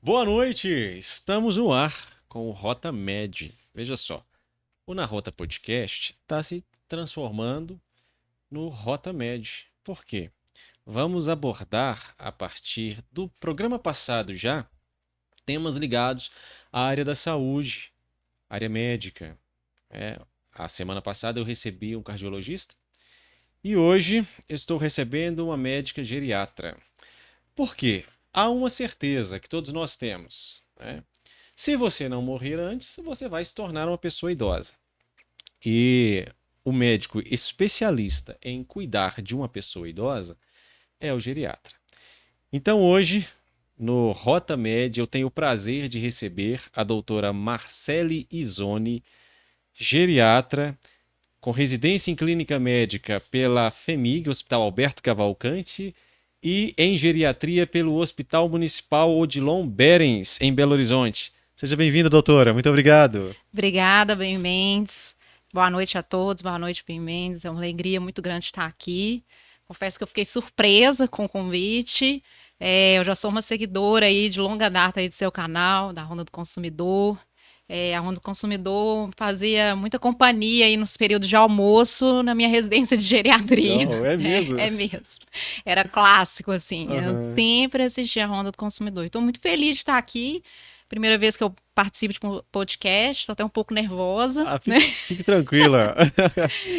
Boa noite! Estamos no ar com o Rota Med. Veja só, o Na Rota Podcast está se transformando no Rota Med. Por quê? Vamos abordar, a partir do programa passado já, temas ligados à área da saúde, área médica. É, a semana passada eu recebi um cardiologista e hoje eu estou recebendo uma médica geriatra. Por quê? Há uma certeza que todos nós temos, né? Se você não morrer antes, você vai se tornar uma pessoa idosa. E o médico especialista em cuidar de uma pessoa idosa é o geriatra. Então hoje, no Rota Med, eu tenho o prazer de receber a doutora Marcele Izoni, geriatra, com residência em clínica médica pela FEMIG, Hospital Alberto Cavalcante, e em geriatria pelo Hospital Municipal Odilon Berens, em Belo Horizonte. Seja bem-vinda, doutora. Muito obrigado. Obrigada, Ben Mendes. Boa noite a todos, boa noite, Ben Mendes. É uma alegria muito grande estar aqui. Confesso que eu fiquei surpresa com o convite. Eu já sou uma seguidora aí de longa data aí do seu canal, da Ronda do Consumidor. A Ronda do Consumidor fazia muita companhia aí nos períodos de almoço na minha residência de geriatria. Não, é mesmo. É mesmo. Era clássico, assim. Eu Aham. sempre assistia a Ronda do Consumidor. Estou muito feliz de estar aqui. Primeira vez que eu participo de um podcast, estou até um pouco nervosa, Ah, né? fique tranquila.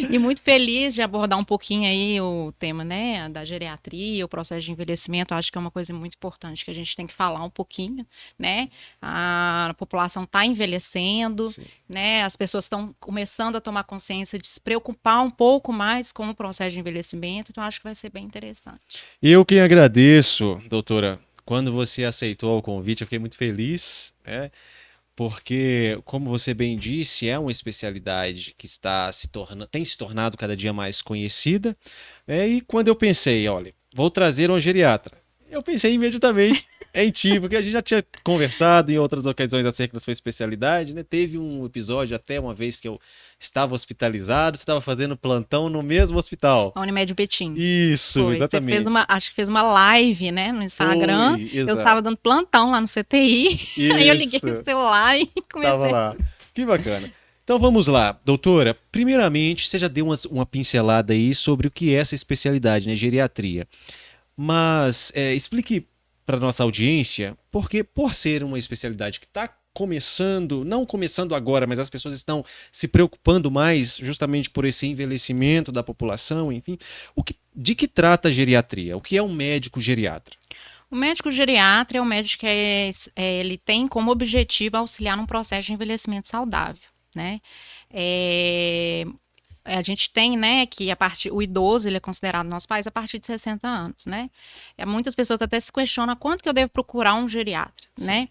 E muito feliz de abordar um pouquinho aí o tema, né, da geriatria, o processo de envelhecimento. Acho que é uma coisa muito importante que a gente tem que falar um pouquinho, né? A população está envelhecendo, Sim. né? As pessoas estão começando a tomar consciência de se preocupar um pouco mais com o processo de envelhecimento. Então, acho que vai ser bem interessante. Eu quem agradeço, doutora. Quando você aceitou o convite, eu fiquei muito feliz, né? Porque, como você bem disse, é uma especialidade que tem se tornado cada dia mais conhecida. E quando eu pensei, olha, vou trazer um geriatra, eu pensei imediatamente em ti, porque a gente já tinha conversado em outras ocasiões acerca da sua especialidade, né? Teve um episódio até uma vez que eu estava hospitalizado, você estava fazendo plantão no mesmo hospital. A Unimed Betim. Isso, Foi, você fez exatamente. acho que fez uma live, né, no Instagram. Foi, Eu estava exato. dando plantão lá no CTI. Aí eu liguei o Isso. celular e Tava comecei. lá. Que bacana. Então vamos lá, doutora. Primeiramente, você já deu uma pincelada aí sobre o que é essa especialidade, né? Geriatria. Mas explique para nossa audiência, porque por ser uma especialidade que está começando, não começando agora, mas as pessoas estão se preocupando mais justamente por esse envelhecimento da população, enfim. De que trata a geriatria? O que é um médico geriatra? O médico geriatra é o médico que ele tem como objetivo auxiliar num processo de envelhecimento saudável, né? É, a gente tem, né, que o idoso, ele é considerado no nosso país a partir de 60 anos, né? Muitas pessoas até se questionam quanto que eu devo procurar um geriatra, Sim. né?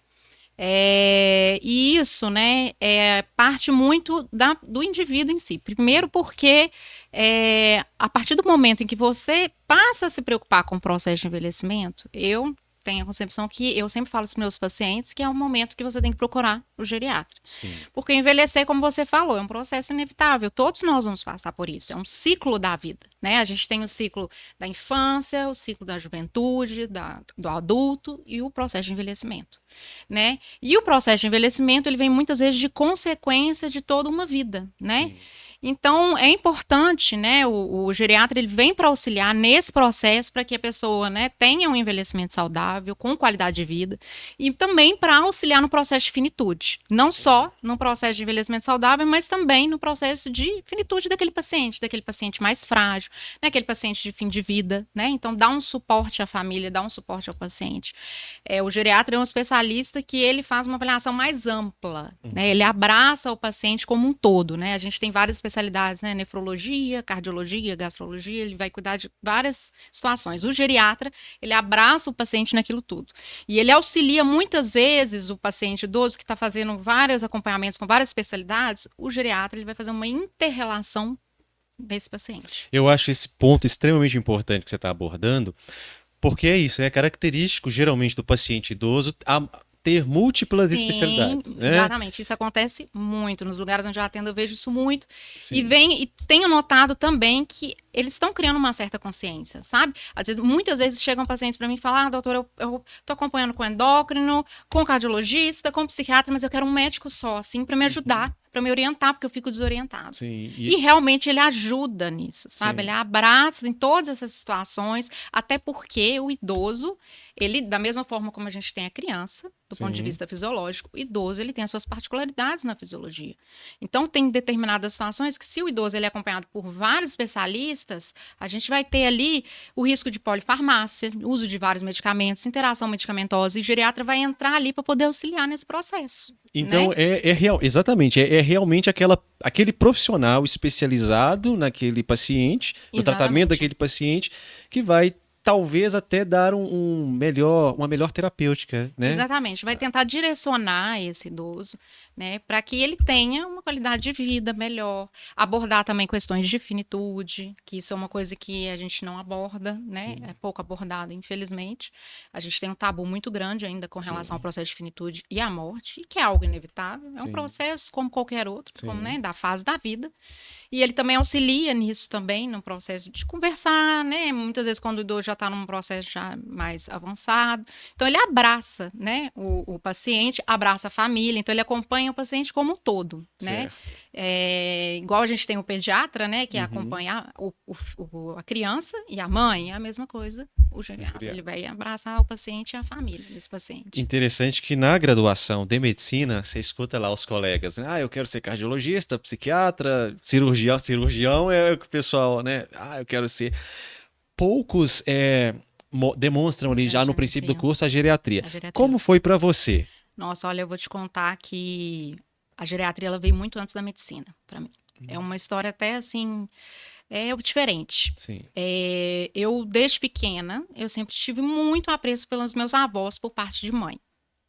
E isso, né, parte muito do indivíduo em si. Primeiro porque a partir do momento em que você passa a se preocupar com o processo de envelhecimento, eu tenho a concepção que eu sempre falo para os meus pacientes que é o momento que você tem que procurar o geriatra. Sim. Porque envelhecer, como você falou, é um processo inevitável. Todos nós vamos passar por isso. É um ciclo da vida, né? A gente tem o ciclo da infância, o ciclo da juventude, do adulto e o processo de envelhecimento, né? E o processo de envelhecimento, ele vem muitas vezes de consequência de toda uma vida, né? Sim. Então, é importante, né, o geriatra ele vem para auxiliar nesse processo para que a pessoa, né, tenha um envelhecimento saudável, com qualidade de vida, e também para auxiliar no processo de finitude. Não Sim. só no processo de envelhecimento saudável, mas também no processo de finitude daquele paciente mais frágil, né, aquele paciente de fim de vida, né? Então, dá um suporte à família, dá um suporte ao paciente. O geriatra é um especialista que ele faz uma avaliação mais ampla, né? Ele Uhum. abraça o paciente como um todo, né? A gente tem várias especialidades, né? Nefrologia, cardiologia, gastrologia, ele vai cuidar de várias situações. O geriatra, ele abraça o paciente naquilo tudo. E ele auxilia muitas vezes o paciente idoso que está fazendo vários acompanhamentos com várias especialidades, o geriatra ele vai fazer uma inter-relação desse paciente. Eu acho esse ponto extremamente importante que você está abordando, porque é isso, é característico geralmente do paciente idoso ter múltiplas Sim, especialidades, né? exatamente. Isso acontece muito. Nos lugares onde eu atendo, eu vejo isso muito. Sim. E tenho notado também que eles estão criando uma certa consciência, sabe? Às vezes, muitas vezes chegam pacientes para mim e falam: doutor, eu tô acompanhando com endócrino, com cardiologista, com psiquiatra, mas eu quero um médico só, assim, para me ajudar, para me orientar, porque eu fico desorientado. Sim. E realmente ele ajuda nisso, sabe? Sim. Ele abraça em todas essas situações, até porque o idoso, ele, da mesma forma como a gente tem a criança, do ponto de Sim. vista fisiológico, o idoso, ele tem as suas particularidades na fisiologia. Então, tem determinadas situações que, se o idoso ele é acompanhado por vários especialistas, a gente vai ter ali o risco de polifarmácia, uso de vários medicamentos, interação medicamentosa, e o geriatra vai entrar ali para poder auxiliar nesse processo. Então, né? exatamente, é realmente aquele profissional especializado naquele paciente, no tratamento Exatamente. daquele paciente, que vai talvez até dar uma melhor terapêutica, né? Exatamente, vai tentar direcionar esse idoso, né, para que ele tenha uma qualidade de vida melhor, abordar também questões de finitude, que isso é uma coisa que a gente não aborda, né, Sim. é pouco abordado, infelizmente. A gente tem um tabu muito grande ainda com relação ao Sim. processo de finitude e à morte, que é algo inevitável, é um Sim. processo como qualquer outro, como, Sim. né, da fase da vida. E ele também auxilia nisso também, no processo de conversar, né? Muitas vezes quando o idoso já está num processo já mais avançado. Então, ele abraça, né, o paciente, abraça a família. Então, ele acompanha o paciente como um todo, né? Certo. Igual a gente tem o pediatra, né, que Uhum. acompanha a criança e a mãe, é a mesma coisa. O geriatra, geriatra. ele vai abraçar o paciente e a família desse paciente. Interessante que na graduação de medicina, você escuta lá os colegas, né? Ah, eu quero ser cardiologista, psiquiatra, cirurgião é o que o pessoal, né? Ah, eu quero ser. Poucos demonstram ali já no princípio do curso a geriatria. A geriatria. Como foi para você? Nossa, olha, eu vou te contar que a geriatria ela veio muito antes da medicina, para mim. É uma história até assim, diferente. Sim. Eu, desde pequena, eu sempre tive muito apreço pelos meus avós por parte de mãe.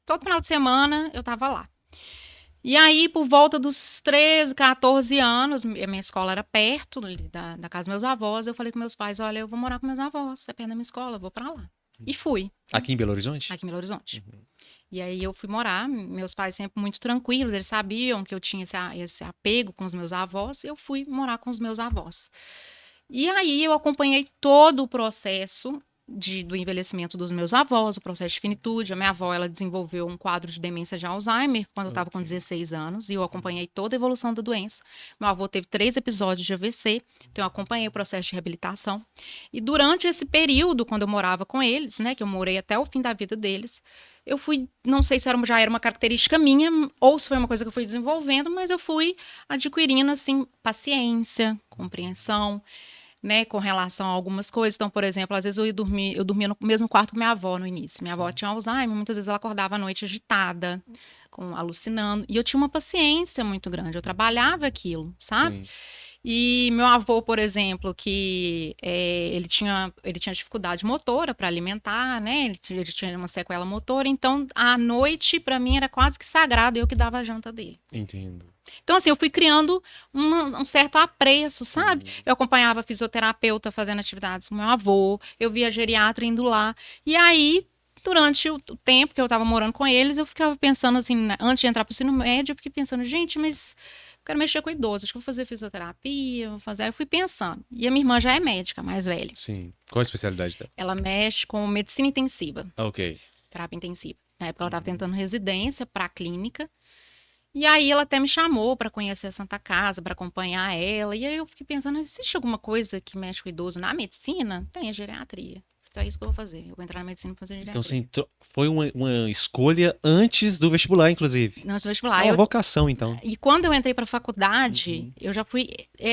Todo final de semana eu estava lá. E aí, por volta dos 13, 14 anos, a minha escola era perto da casa dos meus avós, eu falei com meus pais, olha, eu vou morar com meus avós, é perto da minha escola, eu vou para lá. E fui. Aqui em Belo Horizonte? Aqui em Belo Horizonte. Uhum. E aí eu fui morar, meus pais sempre muito tranquilos, eles sabiam que eu tinha esse apego com os meus avós, eu fui morar com os meus avós. E aí eu acompanhei todo o processo do envelhecimento dos meus avós, o processo de finitude. A minha avó, ela desenvolveu um quadro de demência de Alzheimer quando eu estava com 16 anos, e eu acompanhei toda a evolução da doença. Meu avô teve 3 episódios de AVC, então eu acompanhei o processo de reabilitação. E durante esse período, quando eu morava com eles, né, que eu morei até o fim da vida deles, eu fui, não sei se já era uma característica minha, ou se foi uma coisa que eu fui desenvolvendo, mas eu fui adquirindo, assim, paciência, compreensão, né, com relação a algumas coisas. Então, por exemplo, às vezes eu dormia no mesmo quarto com minha avó no início. Minha avó tinha Alzheimer, muitas vezes ela acordava à noite agitada, alucinando. E eu tinha uma paciência muito grande, eu trabalhava aquilo, sabe? Sim. E meu avô, por exemplo, que ele tinha dificuldade motora para alimentar, né? Ele tinha uma sequela motora, então à noite, para mim, era quase que sagrado, eu que dava a janta dele. Entendo. Então, assim, eu fui criando um certo apreço, sabe? Eu acompanhava a fisioterapeuta fazendo atividades com meu avô, eu via a geriatra indo lá. E aí, durante o tempo que eu estava morando com eles, eu ficava pensando assim, antes de entrar para o ensino médio, eu fiquei pensando, gente, mas eu quero mexer com idosos, acho que vou fazer fisioterapia, vou fazer. Aí eu fui pensando. E a minha irmã já é médica, mais velha. Sim. Qual a especialidade dela? Ela mexe com medicina intensiva. Ok. Terapia intensiva. Na época ela estava tentando residência para a clínica. E aí ela até me chamou para conhecer a Santa Casa, para acompanhar ela. E aí eu fiquei pensando, existe alguma coisa que mexe com o idoso na medicina? Tem a geriatria. Então é isso que eu vou fazer. Eu vou entrar na medicina e fazer geriatria. Então foi uma escolha antes do vestibular, inclusive. Antes do vestibular. É uma vocação, então. E quando eu entrei para a faculdade, eu já fui...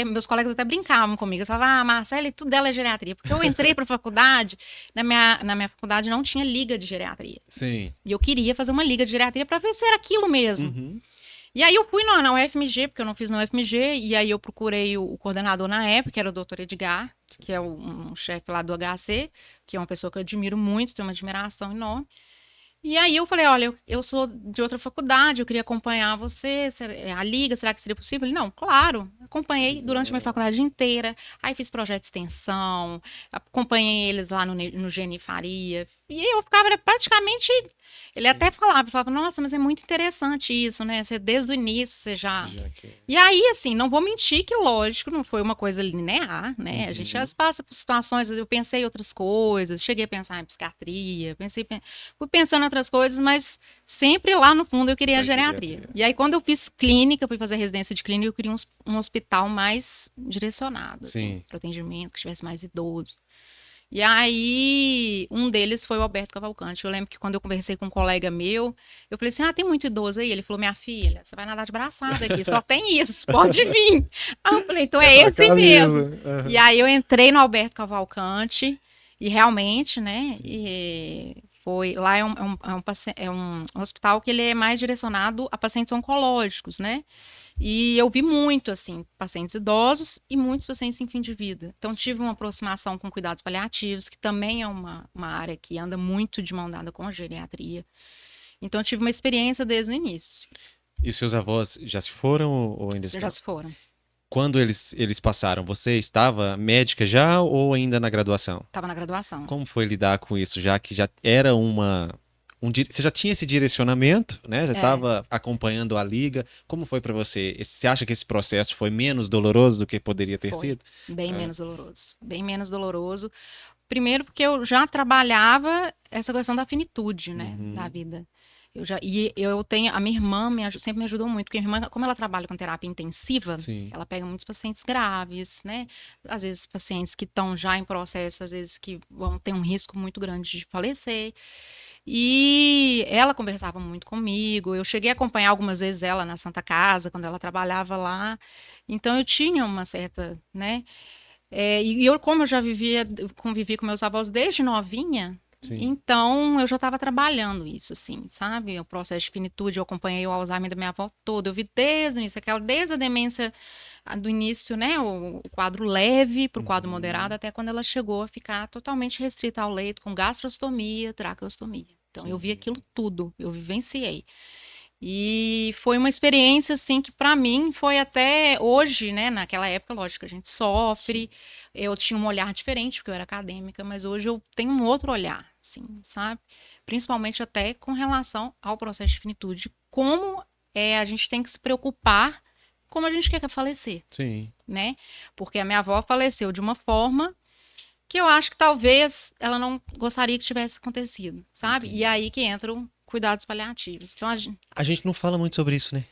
meus colegas até brincavam comigo. Eu falava, Marcela, tudo dela é geriatria. Porque eu entrei para a faculdade, na minha faculdade não tinha liga de geriatria. Sim. E eu queria fazer uma liga de geriatria para ver se era aquilo mesmo. Uhum. E aí eu fui na UFMG, porque eu não fiz na UFMG, e aí eu procurei o coordenador na época, que era o Dr. Edgar, que é um chefe lá do HC, que é uma pessoa que eu admiro muito, tenho uma admiração enorme. E aí eu falei, olha, eu sou de outra faculdade, eu queria acompanhar você, a liga, será que seria possível? Ele, não, claro, acompanhei durante a minha faculdade inteira, aí fiz projeto de extensão, acompanhei eles lá no Geni Faria, E eu ficava praticamente. Ele até falava, nossa, mas é muito interessante isso, né? Você desde o início, você já. E aí, assim, não vou mentir que, lógico, não foi uma coisa linear, né? A gente às vezes passa por situações, eu pensei em outras coisas, cheguei a pensar em psiquiatria, fui pensando em outras coisas, mas sempre lá no fundo eu queria a geriatria. E aí, quando eu fiz clínica, fui fazer residência de clínica, eu queria um hospital mais direcionado, assim, para atendimento, que tivesse mais idoso. E aí, um deles foi o Alberto Cavalcante. Eu lembro que quando eu conversei com um colega meu, eu falei assim, tem muito idoso aí? Ele falou, minha filha, você vai nadar de braçada aqui, só tem isso, pode vir. Aí eu falei, então é esse mesmo. Uhum. E aí eu entrei no Alberto Cavalcante e realmente, né, foi, lá é um hospital que ele é mais direcionado a pacientes oncológicos, né? E eu vi muito, assim, pacientes idosos e muitos pacientes em fim de vida. Então, tive uma aproximação com cuidados paliativos, que também é uma área que anda muito de mão dada com a geriatria. Então, eu tive uma experiência desde o início. E os seus avós já se foram ou ainda já se foram? Quando eles passaram, você estava médica já ou ainda na graduação? Estava na graduação. Como foi lidar com isso, já que já era você já tinha esse direcionamento, né? Já estava acompanhando a liga. Como foi para você? Você acha que esse processo foi menos doloroso do que poderia ter sido? Bem menos doloroso. Bem menos doloroso. Primeiro porque eu já trabalhava essa questão da finitude, né? Da vida. Eu tenho, a minha irmã sempre me ajudou muito, porque a minha irmã, como ela trabalha com terapia intensiva, ela pega muitos pacientes graves, né? Às vezes pacientes que estão já em processo, às vezes que vão ter um risco muito grande de falecer. E ela conversava muito comigo, eu cheguei a acompanhar algumas vezes ela na Santa Casa, quando ela trabalhava lá, então eu tinha uma certa, né? Como eu já convivi com meus avós desde novinha, então eu já estava trabalhando isso, assim, sabe? O processo de finitude, eu acompanhei o Alzheimer da minha avó todo, eu vi desde o início, desde a demência do início, né? O quadro leve para o quadro moderado, até quando ela chegou a ficar totalmente restrita ao leito, com gastrostomia, traqueostomia. Então eu vi aquilo tudo, eu vivenciei. E foi uma experiência, assim, que para mim foi até hoje, né? Naquela época, lógico, a gente sofre. Eu tinha um olhar diferente, porque eu era acadêmica, mas hoje eu tenho um outro olhar, assim, sabe? Principalmente até com relação ao processo de finitude. Como a gente tem que se preocupar como a gente quer falecer. Sim. Né? Porque a minha avó faleceu de uma forma que eu acho que talvez ela não gostaria que tivesse acontecido, sabe? E aí que entram cuidados paliativos. Então, a gente não fala muito sobre isso, né?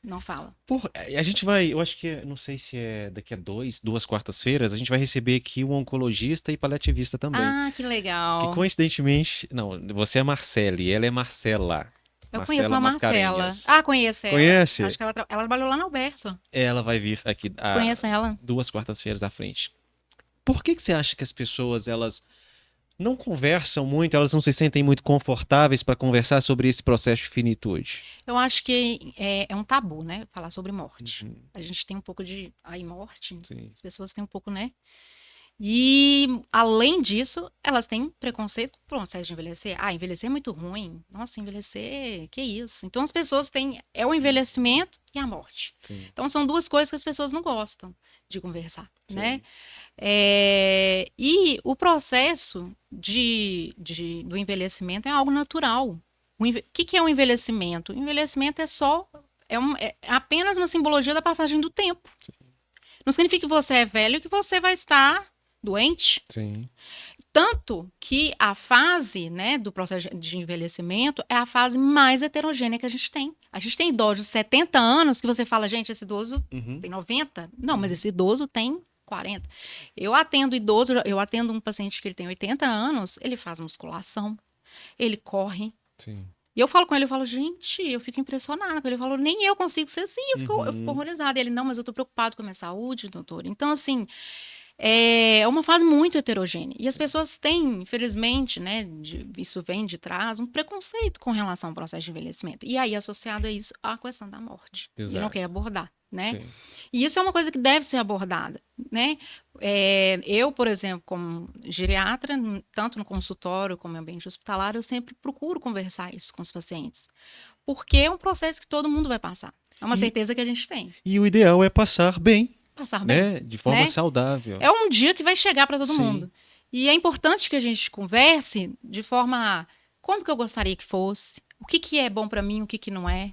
Não fala. A gente vai, eu acho que, não sei se é daqui a duas quartas-feiras, a gente vai receber aqui um oncologista e paliativista também. Ah, que legal. Que coincidentemente, não, você é Marcele, ela é Marcela. Eu conheço uma Marcela. Conheço ela. Conhece? Acho que ela trabalhou lá no Alberto. Ela vai vir aqui Conheço ela. 2 quartas-feiras à frente. Por que você acha que as pessoas, elas não conversam muito, elas não se sentem muito confortáveis para conversar sobre esse processo de finitude? Eu acho que é um tabu, né? Falar sobre morte. A gente tem um pouco de morte. Sim. As pessoas têm um pouco, né? E, além disso, elas têm preconceito com o processo de envelhecer. Envelhecer é muito ruim. Nossa, envelhecer, que isso? Então, as pessoas têm o envelhecimento e a morte. Sim. Então, são duas coisas que as pessoas não gostam de conversar, sim, né? E o processo do envelhecimento é algo natural. O que é o envelhecimento? O envelhecimento é apenas uma simbologia da passagem do tempo. Sim. Não significa que você é velho que você vai estar doente. Sim. Tanto que a fase, né, do processo de envelhecimento é a fase mais heterogênea que a gente tem. A gente tem idosos de 70 anos que você fala, gente, esse idoso tem 90. Não, mas esse idoso tem 40. Eu atendo um paciente que ele tem 80 anos, ele faz musculação, ele corre. Sim. E eu falo com ele, gente, eu fico impressionada. Ele falou, nem eu consigo ser assim, eu fico horrorizada. E ele, não, mas eu tô preocupado com a minha saúde, doutor. Então, assim, é uma fase muito heterogênea. E as pessoas têm, infelizmente, né, isso vem de trás, um preconceito com relação ao processo de envelhecimento. E aí, associado a isso, a questão da morte. Exato. E não quer abordar, né? Sim. E isso é uma coisa que deve ser abordada, né? Eu, por exemplo, como geriatra, tanto no consultório como no ambiente hospitalar, eu sempre procuro conversar isso com os pacientes. Porque é um processo que todo mundo vai passar. É uma certeza que a gente tem. E o ideal é passar bem. Passar bem. Né? De forma saudável. É um dia que vai chegar para todo mundo. E é importante que a gente converse de forma como que eu gostaria que fosse, o que que é bom para mim, o que que não é,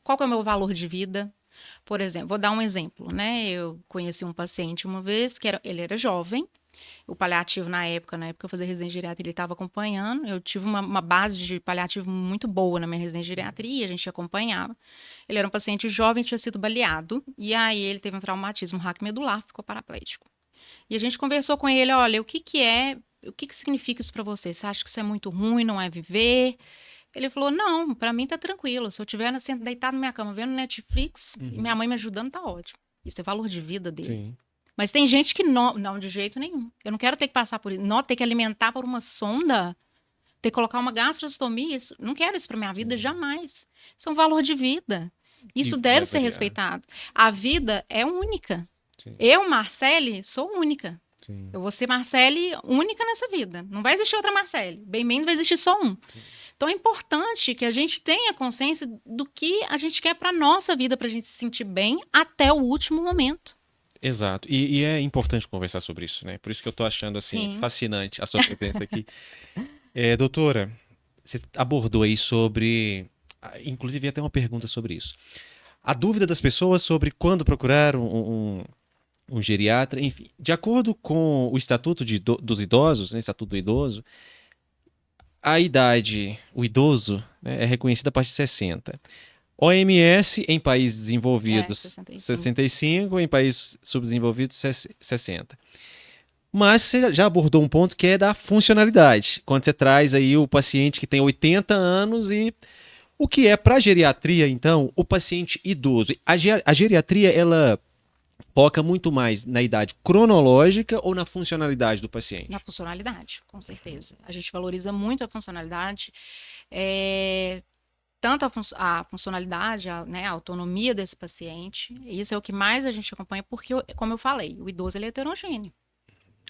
qual que é o meu valor de vida. Por exemplo, vou dar um exemplo, né? Eu conheci um paciente uma vez ele era jovem. O paliativo na época eu fazia residência de geriatria, ele estava acompanhando. Eu tive uma base de paliativo muito boa na minha residência de geriatria, a gente acompanhava. Ele era um paciente jovem, tinha sido baleado, e aí ele teve um traumatismo raquimedular, ficou paraplégico. E a gente conversou com ele, olha, o que que significa isso para você? Você acha que isso é muito ruim, não é viver? Ele falou, não, para mim tá tranquilo. Se eu estiver deitado na minha cama vendo Netflix e minha mãe me ajudando, tá ótimo. Isso é valor de vida dele. Sim. Mas tem gente que não, de jeito nenhum. Eu não quero ter que passar por isso. Não, ter que alimentar por uma sonda, ter que colocar uma gastrostomia, não quero isso para minha vida jamais. Isso é um valor de vida. Isso deve ser respeitado. A vida é única. Sim. Eu, Marcele, sou única. Sim. Eu vou ser Marcele única nessa vida. Não vai existir outra Marcele. Bem menos vai existir só um. Sim. Então é importante que a gente tenha consciência do que a gente quer para nossa vida, para a gente se sentir bem até o último momento. Exato. E é importante conversar sobre isso, né? Por isso que eu tô achando, assim, fascinante a sua presença aqui. Doutora, você abordou aí sobre... Inclusive, até uma pergunta sobre isso. A dúvida das pessoas sobre quando procurar um geriatra, enfim. De acordo com o Estatuto dos Idosos, né, Estatuto do Idoso, a idade, o idoso, né, é reconhecida a partir de 60. OMS, em países desenvolvidos, 65, em países subdesenvolvidos, 60. Mas você já abordou um ponto que é da funcionalidade. Quando você traz aí o paciente que tem 80 anos e o que é para a geriatria, então, o paciente idoso. A geriatria, ela foca muito mais na idade cronológica ou na funcionalidade do paciente? Na funcionalidade, com certeza. A gente valoriza muito a funcionalidade. Tanto a funcionalidade, né, a autonomia desse paciente, isso é o que mais a gente acompanha, porque, como eu falei, o idoso ele é heterogêneo.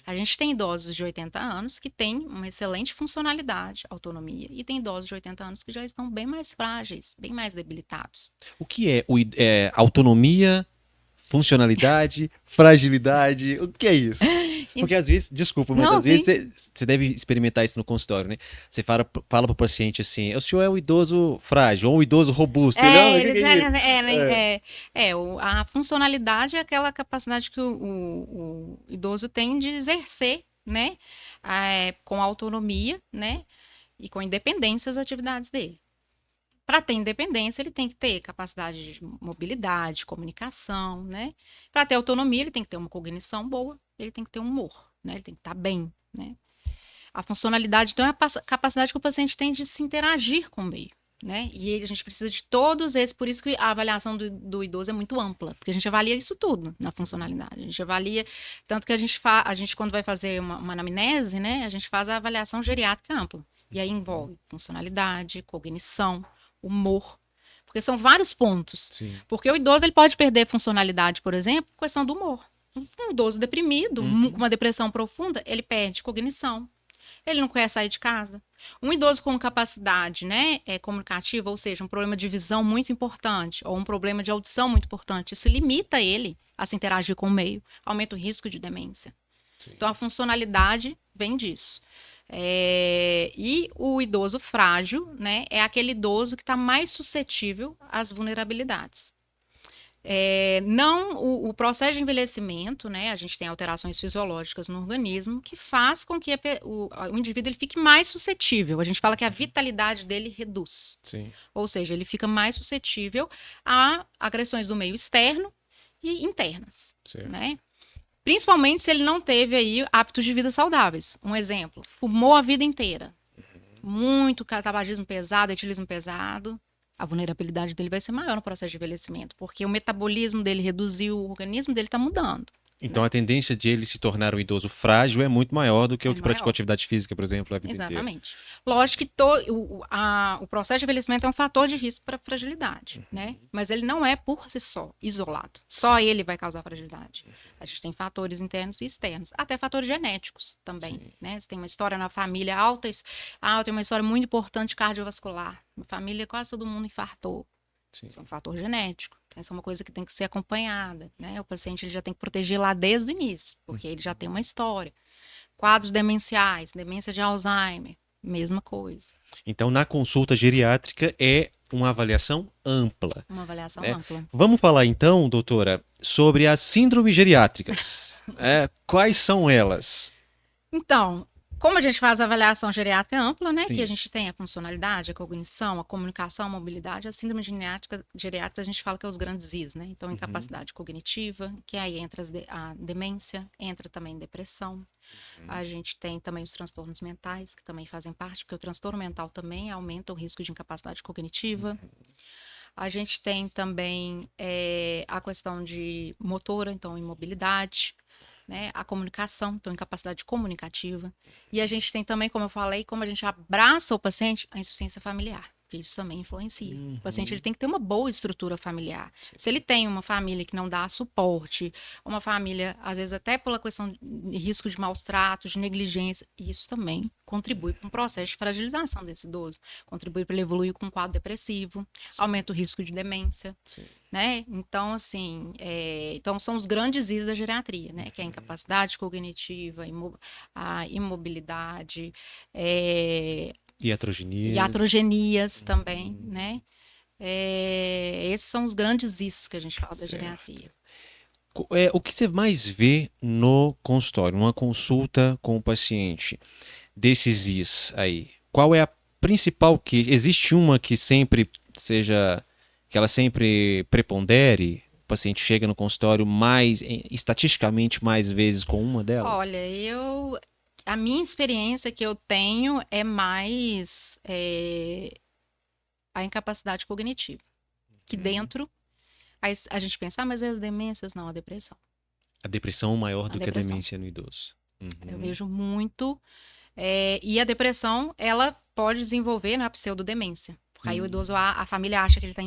A gente tem idosos de 80 anos que têm uma excelente funcionalidade, autonomia, e tem idosos de 80 anos que já estão bem mais frágeis, bem mais debilitados. O que é autonomia, funcionalidade, fragilidade? O que é isso? Porque às vezes, desculpa, mas às vezes você deve experimentar isso no consultório, né? Você fala pro paciente assim, o senhor é o idoso frágil, ou o idoso robusto. A funcionalidade é aquela capacidade que o idoso tem de exercer, né? Com autonomia, né? E com independência as atividades dele. Para ter independência, ele tem que ter capacidade de mobilidade, comunicação, né? Para ter autonomia, ele tem que ter uma cognição boa, ele tem que ter um humor, né? Ele tem que estar bem, né? A funcionalidade, então, é a capacidade que o paciente tem de se interagir com o meio, né? E a gente precisa de todos esses, por isso que a avaliação do idoso é muito ampla, porque a gente avalia isso tudo na funcionalidade. A gente avalia, tanto que a gente quando vai fazer uma anamnese, né? A gente faz a avaliação geriátrica ampla. E aí envolve funcionalidade, cognição, humor, porque são vários pontos. Sim. Porque o idoso ele pode perder funcionalidade, por exemplo, por questão do humor. Um idoso deprimido, com uma depressão profunda, ele perde cognição. Ele não quer sair de casa. Um idoso com capacidade, né, comunicativa, ou seja, um problema de visão muito importante, ou um problema de audição muito importante, isso limita ele a se interagir com o meio, aumenta o risco de demência. Sim. Então, a funcionalidade vem disso. E o idoso frágil, né, é aquele idoso que está mais suscetível às vulnerabilidades. O processo de envelhecimento, né, a gente tem alterações fisiológicas no organismo que faz com que o indivíduo ele fique mais suscetível. A gente fala que a vitalidade dele reduz. Sim. Ou seja, ele fica mais suscetível a agressões do meio externo e internas, né? Principalmente se ele não teve aí hábitos de vida saudáveis. Um exemplo, fumou a vida inteira. Muito tabagismo pesado, etilismo pesado. A vulnerabilidade dele vai ser maior no processo de envelhecimento, porque o metabolismo dele reduziu, o organismo dele está mudando. Então, né? A tendência de ele se tornar um idoso frágil é muito maior do que o que praticou atividade física, por exemplo, a vida inteira. Exatamente. Lógico que o processo de envelhecimento é um fator de risco para fragilidade, né? Mas ele não é por si só, isolado. Só ele vai causar fragilidade. A gente tem fatores internos e externos, até fatores genéticos também, né? Você tem uma história na família tem uma história muito importante cardiovascular. Na família quase todo mundo infartou. Isso é um fator genético. Essa é uma coisa que tem que ser acompanhada, né? O paciente ele já tem que proteger lá desde o início, porque ele já tem uma história. Quadros demenciais, demência de Alzheimer, mesma coisa. Então, na consulta geriátrica é uma avaliação ampla, Uma avaliação né? ampla. Vamos falar então, doutora, sobre as síndromes geriátricas. Quais são elas? Então, como a gente faz a avaliação geriátrica ampla, né? Sim. Que a gente tem a funcionalidade, a cognição, a comunicação, a mobilidade, a síndrome geriátrica a gente fala que é os grandes Is, né? Então, incapacidade cognitiva, que aí entra a demência, entra também depressão. A gente tem também os transtornos mentais, que também fazem parte, porque o transtorno mental também aumenta o risco de incapacidade cognitiva. A gente tem também a questão de motora, então imobilidade, né? A comunicação, então incapacidade comunicativa. E a gente tem também, como eu falei, como a gente abraça o paciente, a insuficiência familiar, que isso também influencia. O paciente ele tem que ter uma boa estrutura familiar. Se ele tem uma família que não dá suporte, uma família, às vezes até pela questão de risco de maus tratos, de negligência, isso também contribui para um processo de fragilização desse idoso, contribui para ele evoluir com um quadro depressivo, aumenta o risco de demência. Sim. Né? Então, assim, então são os grandes Is da geriatria, né? Que é a incapacidade cognitiva, a imobilidade, iatrogenias também, né? Esses são os grandes Is que a gente fala da geriatria. O que você mais vê no consultório, numa consulta com o paciente, desses Is aí? Qual é a principal que... Existe uma que sempre seja... que ela sempre prepondere? O paciente chega no consultório estatisticamente mais vezes com uma delas? Olha, a minha experiência que eu tenho é mais a incapacidade cognitiva. Que dentro, a gente pensa, mas as demências, não, a depressão. A depressão maior do que a demência no idoso. Eu vejo muito. E a depressão, ela pode desenvolver na pseudodemência. Porque aí o idoso, a família acha que ele está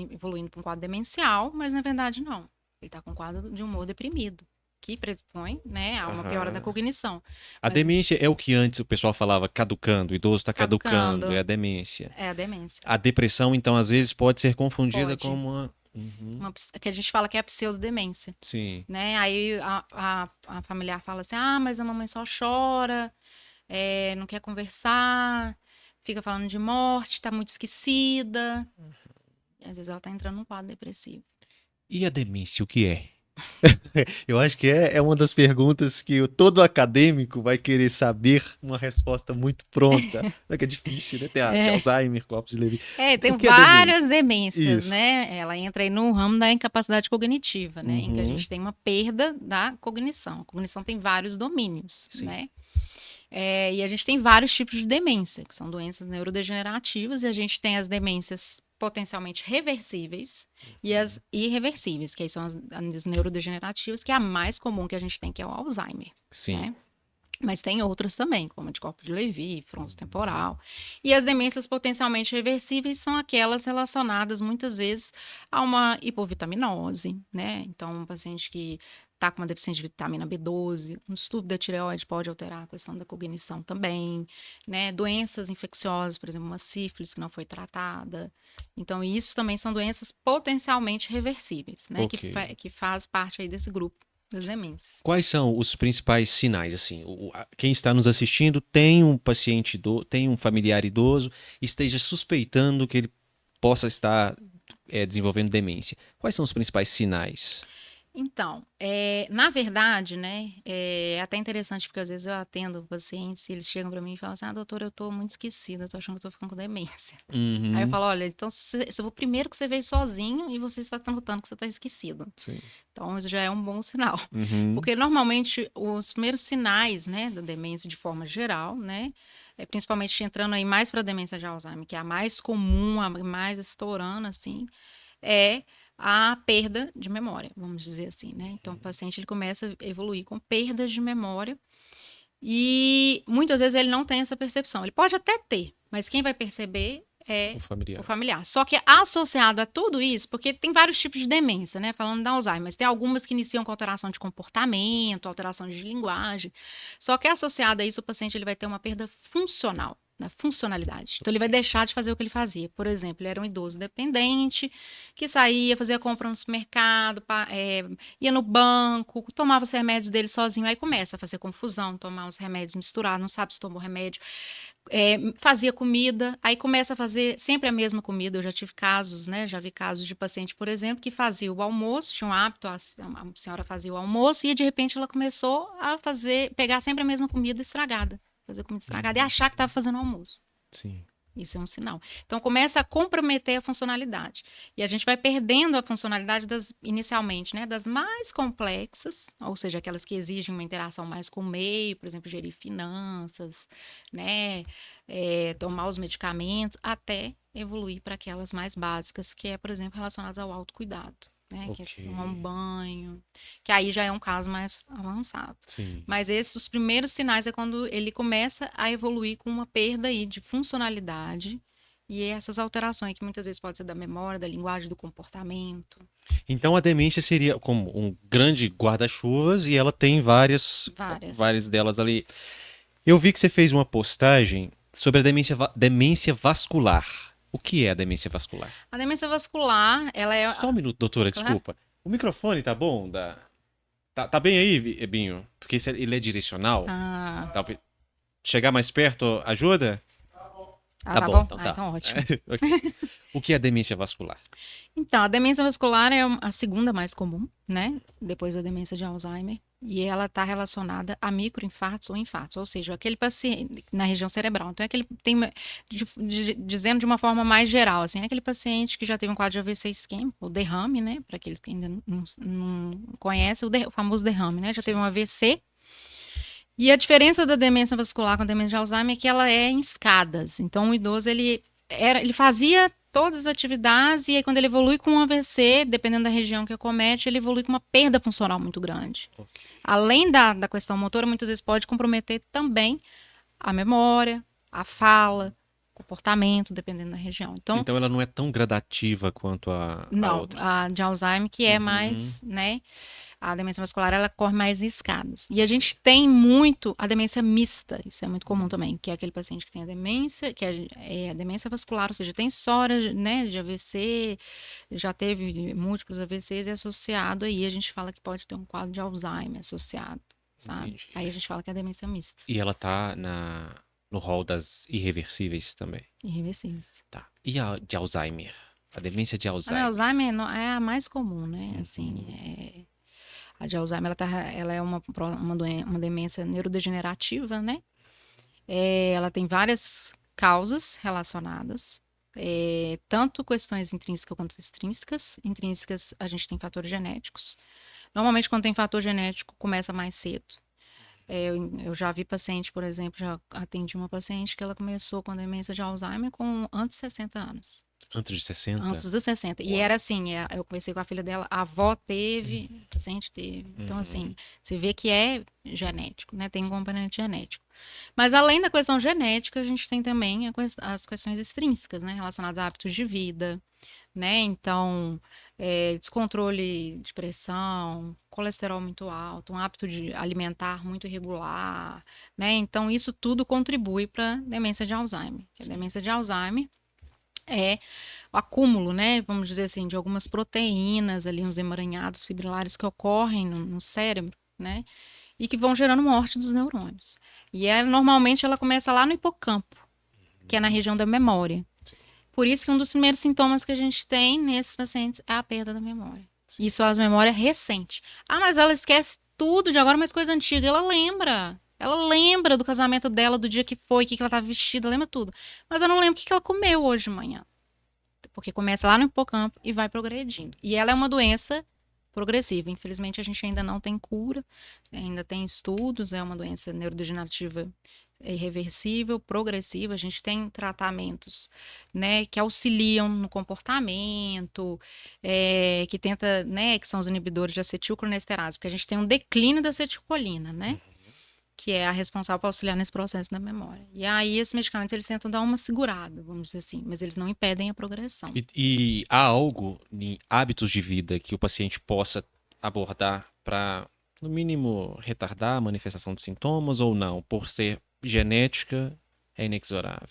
evoluindo para um quadro demencial, mas na verdade não. Ele está com um quadro de humor deprimido, que predispõe, né, a uma piora da cognição. A demência é o que antes o pessoal falava caducando, o idoso está caducando, é a demência. É a demência. A depressão, então, às vezes pode ser confundida com uma... que a gente fala que é a pseudodemência. Sim. Né? Aí a familiar fala assim, mas a mamãe só chora, não quer conversar, fica falando de morte, tá muito esquecida. E às vezes ela tá entrando num quadro depressivo. E a demência, o que é? Eu acho que é uma das perguntas que todo acadêmico vai querer saber uma resposta muito pronta. É que é difícil, né? Tem a Alzheimer, Corpus Levi. Tem várias demências, né? Ela entra aí no ramo da incapacidade cognitiva, né? Em que a gente tem uma perda da cognição. A cognição tem vários domínios, né? E a gente tem vários tipos de demência, que são doenças neurodegenerativas, e a gente tem as demências potencialmente reversíveis e as irreversíveis, que aí são as neurodegenerativas, que é a mais comum que a gente tem, que é o Alzheimer. Sim. Né? Mas tem outras também, como a de Corpus de Levy, frontotemporal. E as demências potencialmente reversíveis são aquelas relacionadas, muitas vezes, a uma hipovitaminose, né? Então, um paciente que está com uma deficiência de vitamina B12, um distúrbio da tireoide pode alterar a questão da cognição também, né? Doenças infecciosas, por exemplo, uma sífilis que não foi tratada. Então, isso também são doenças potencialmente reversíveis, né? Que faz parte aí desse grupo das demências. Quais são os principais sinais? Assim, quem está nos assistindo tem um paciente tem um familiar idoso, esteja suspeitando que ele possa estar desenvolvendo demência. Quais são os principais sinais? Então, na verdade, né, é até interessante, porque às vezes eu atendo pacientes e eles chegam para mim e falam assim, doutora, eu tô muito esquecida, eu tô achando que eu tô ficando com demência. Aí eu falo, olha, então, primeiro que você veio sozinho e você está notando que você tá esquecido. Sim. Então, isso já é um bom sinal. Porque, normalmente, os primeiros sinais, né, da demência de forma geral, né, principalmente entrando aí mais para a demência de Alzheimer, que é a mais comum, a mais estourando, assim, é a perda de memória, vamos dizer assim, né? Então, o paciente ele começa a evoluir com perdas de memória e muitas vezes ele não tem essa percepção. Ele pode até ter, mas quem vai perceber é o familiar. Só que associado a tudo isso, porque tem vários tipos de demência, né? Falando da Alzheimer, mas tem algumas que iniciam com alteração de comportamento, alteração de linguagem. Só que associado a isso, o paciente ele vai ter uma perda funcional da funcionalidade. Então, ele vai deixar de fazer o que ele fazia. Por exemplo, ele era um idoso dependente, que saía, fazia compra no supermercado, ia no banco, tomava os remédios dele sozinho, aí começa a fazer confusão, tomar os remédios misturados, não sabe se tomou remédio, fazia comida, aí começa a fazer sempre a mesma comida. Eu já tive casos, né? Já vi casos de paciente, por exemplo, que fazia o almoço, tinha um hábito, a senhora fazia o almoço e de repente ela começou a pegar sempre a mesma comida estragada, fazer comida estragada e achar que estava fazendo almoço. Sim. Isso é um sinal. Então, começa a comprometer a funcionalidade. E a gente vai perdendo a funcionalidade inicialmente, né, das mais complexas, ou seja, aquelas que exigem uma interação mais com o meio, por exemplo, gerir finanças, né, tomar os medicamentos, até evoluir para aquelas mais básicas, que é, por exemplo, relacionadas ao autocuidado. Né, que é tomar um banho, que aí já é um caso mais avançado. Sim. Mas os primeiros sinais é quando ele começa a evoluir com uma perda aí de funcionalidade e essas alterações que muitas vezes pode ser da memória, da linguagem, do comportamento. Então a demência seria como um grande guarda-chuvas e ela tem várias delas ali. Eu vi que você fez uma postagem sobre a demência vascular. O que é a demência vascular? A demência vascular, ela é... Só um minuto, doutora, Claro. desculpa. O microfone tá bom? Tá bem aí, Binho? Porque ele é direcional. Chegar mais perto ajuda? Tá bom. Então tá. Então ótimo. Okay. O que é a demência vascular? Então, a demência vascular é a segunda mais comum, né? Depois da demência de Alzheimer. E ela está relacionada a microinfartos ou infartos, ou seja, aquele paciente na região cerebral. Então, é aquele dizendo de uma forma mais geral, assim, é aquele paciente que já teve um quadro de AVC isquêmico, ou derrame, né? Para aqueles que ainda não conhecem, o famoso derrame, né? Já teve um AVC. E a diferença da demência vascular com a demência de Alzheimer é que ela é em escadas. Então, o idoso, ele fazia todas as atividades e aí quando ele evolui com um AVC, dependendo da região que acomete, ele evolui com uma perda funcional muito grande. Okay. Além da questão motora, muitas vezes pode comprometer também a memória, a fala, comportamento, dependendo da região. Então ela não é tão gradativa quanto a outra. Não, a de Alzheimer que é mais, né? A demência vascular, ela corre mais em escadas. E a gente tem muito a demência mista, isso é muito comum também, que é aquele paciente que tem a demência, que é a demência vascular, ou seja, tem história, né, de AVC, já teve múltiplos AVCs e associado aí, a gente fala que pode ter um quadro de Alzheimer associado, sabe? Entendi. Aí a gente fala que é a demência mista. E ela tá no rol das irreversíveis também. Irreversíveis. Tá. E a de Alzheimer? A demência de Alzheimer? A Alzheimer é a mais comum, né? Assim, a de Alzheimer, ela é uma demência neurodegenerativa, né? Ela tem várias causas relacionadas, tanto questões intrínsecas quanto extrínsecas. Intrínsecas, a gente tem fatores genéticos. Normalmente, quando tem fator genético, começa mais cedo. Eu já vi paciente, por exemplo, já atendi uma paciente que ela começou com demência de Alzheimer com antes de 60 anos. Antes de 60? Antes dos 60. E era assim, eu conversei com a filha dela, a avó teve, o paciente teve. Então, assim, você vê que é genético, né? Tem um componente genético. Mas além da questão genética, a gente tem também as questões extrínsecas, né? Relacionadas a hábitos de vida, né? Então, descontrole de pressão, colesterol muito alto, um hábito de alimentar muito irregular, né? Então, isso tudo contribui para demência de Alzheimer. A demência de Alzheimer é o acúmulo, né, vamos dizer assim, de algumas proteínas ali, uns emaranhados fibrilares que ocorrem no cérebro, né, e que vão gerando morte dos neurônios. E normalmente ela começa lá no hipocampo, que é na região da memória. Por isso que um dos primeiros sintomas que a gente tem nesses pacientes é a perda da memória. Isso é as memórias recentes. Ah, mas ela esquece tudo de agora, mas coisa antiga. Ela lembra. Ela lembra do casamento dela, do dia que foi, o que ela estava vestida, lembra tudo. Mas eu não lembro o que ela comeu hoje de manhã. Porque começa lá no hipocampo e vai progredindo. E ela é uma doença progressiva. Infelizmente, a gente ainda não tem cura, ainda tem estudos, é uma doença neurodegenerativa irreversível, progressiva. A gente tem tratamentos, né, que auxiliam no comportamento, que tenta, né, que são os inibidores de acetilcolinesterase, porque a gente tem um declínio da acetilcolina, né? Que é a responsável por auxiliar nesse processo da memória. E aí, esses medicamentos, eles tentam dar uma segurada, vamos dizer assim, mas eles não impedem a progressão. E há algo em hábitos de vida que o paciente possa abordar para, no mínimo, retardar a manifestação dos sintomas ou não? Por ser genética, é inexorável?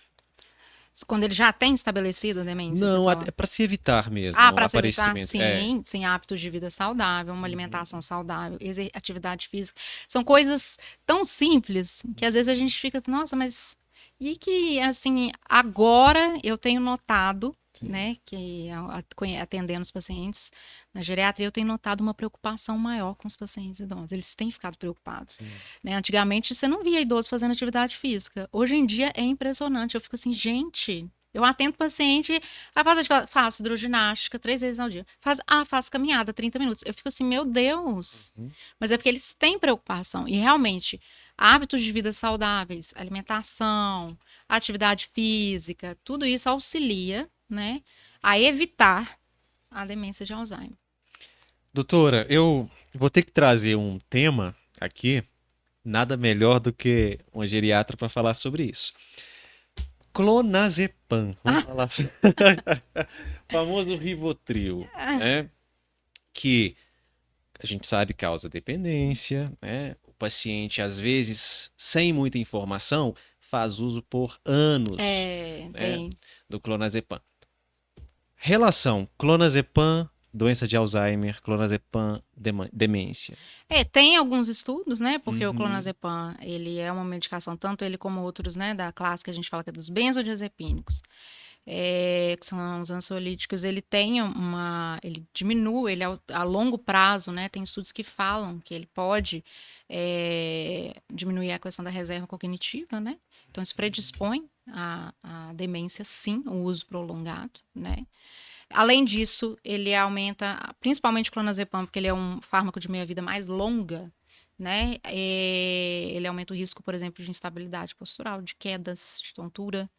Quando ele já tem estabelecido a demência, você Não, fala? é para se evitar mesmo Ah, o para se evitar, aparecimento. É. sim, sim, hábitos de vida saudável, uma Uhum. alimentação saudável, atividade física. São coisas tão simples que às vezes a gente fica, nossa, mas e que assim, agora eu tenho notado, Sim. né, que atendendo os pacientes na geriatria, eu tenho notado uma preocupação maior com os pacientes idosos. Eles têm ficado preocupados, Sim. né? Antigamente você não via idoso fazendo atividade física. Hoje em dia é impressionante. Eu fico assim, gente, eu atendo paciente. Faço hidroginástica 3 vezes ao dia. Faço caminhada 30 minutos. Eu fico assim, meu Deus. Uhum. Mas é porque eles têm preocupação. E realmente, hábitos de vida saudáveis, alimentação, atividade física, tudo isso auxilia, né, a evitar a demência de Alzheimer. Doutora, eu vou ter que trazer um tema aqui, nada melhor do que uma geriatra para falar sobre isso. Clonazepam, vamos Ah, falar sobre o famoso Rivotril, né? Que a gente sabe causa dependência, né? O paciente, às vezes, sem muita informação, faz uso por anos, né, tem. do clonazepam. Relação clonazepam, doença de Alzheimer, clonazepam, demência. Tem alguns estudos, né? Porque o Uhum. clonazepam, ele é uma medicação, tanto ele como outros, né, da classe que a gente fala que é dos benzodiazepínicos, que são os ansiolíticos, ele diminui, ele a longo prazo, né? Tem estudos que falam que ele pode diminuir a questão da reserva cognitiva, né? Então, isso predispõe à demência, sim, o uso prolongado, né? Além disso, ele aumenta, principalmente o clonazepam, porque ele é um fármaco de meia-vida mais longa, né? Ele aumenta o risco, por exemplo, de instabilidade postural, de quedas, de tontura.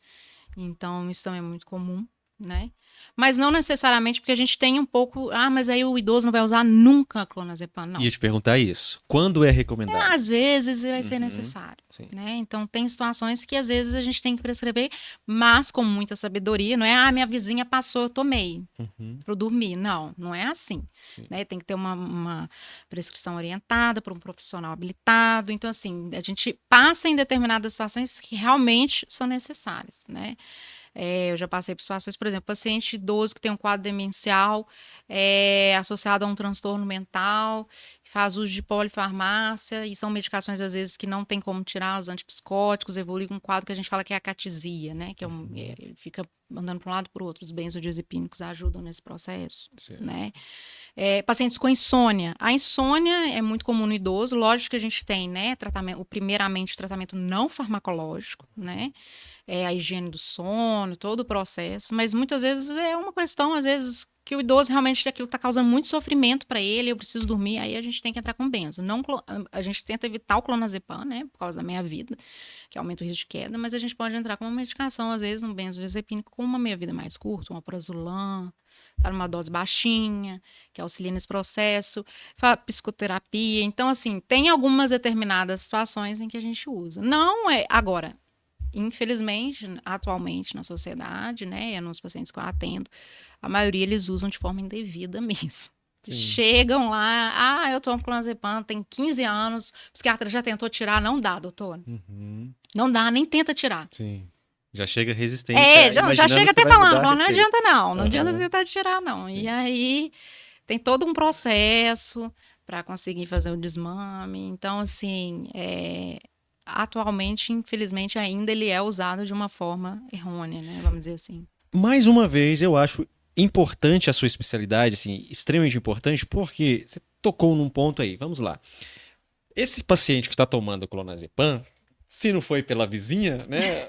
Então, isso também é muito comum, né? Mas não necessariamente porque a gente tem um pouco. Ah, mas aí o idoso não vai usar nunca clonazepam. Não. Ia te perguntar isso. Quando é recomendado? Às vezes vai ser Uhum. necessário, Sim. né? Então tem situações que às vezes a gente tem que prescrever, mas com muita sabedoria, não é, minha vizinha passou, eu tomei Uhum. para dormir. Não, não é assim, Sim. né? Tem que ter uma prescrição orientada por um profissional habilitado. Então, assim, a gente passa em determinadas situações que realmente são necessárias, né? Eu já passei por situações, por exemplo, paciente idoso que tem um quadro demencial associado a um transtorno mental, faz uso de polifarmácia, e são medicações, às vezes, que não tem como tirar, os antipsicóticos, evolui com um quadro que a gente fala que é a catisia, né? Que ele fica andando para um lado e para o outro. Os benzodiazepínicos ajudam nesse processo, Certo. né? Pacientes com insônia. A insônia é muito comum no idoso. Lógico que a gente tem, né, primeiramente, tratamento não farmacológico, né? A higiene do sono, todo o processo. Mas muitas vezes é uma questão, às vezes, que o idoso realmente aquilo está causando muito sofrimento para ele, eu preciso dormir, aí a gente tem que entrar com benzo. Não, a gente tenta evitar o clonazepam, né, por causa da meia-vida, que aumenta o risco de queda, mas a gente pode entrar com uma medicação, às vezes, um benzodiazepínico com uma meia-vida mais curta, um alprazolam, tá numa dose baixinha, que auxilia nesse processo, psicoterapia. Então, assim, tem algumas determinadas situações em que a gente usa. Não é. Agora, infelizmente, atualmente na sociedade, né, nos pacientes que eu atendo, a maioria eles usam de forma indevida mesmo. Sim. Chegam lá, eu tomo clonazepam, tem 15 anos, o psiquiatra já tentou tirar, não dá, doutor. Uhum. Não dá, nem tenta tirar. Sim. Já chega resistente, Já imaginando chega que você até vai mudar falando, a não receita. adianta não, não adianta Aham. tentar tirar não. E Sim. aí tem todo um processo para conseguir fazer o desmame. Então, assim, atualmente, infelizmente, ainda ele é usado de uma forma errônea, né? Vamos dizer assim. Mais uma vez, eu acho importante a sua especialidade, assim, extremamente importante, porque você tocou num ponto aí. Vamos lá. Esse paciente que está tomando clonazepam, se não foi pela vizinha, né?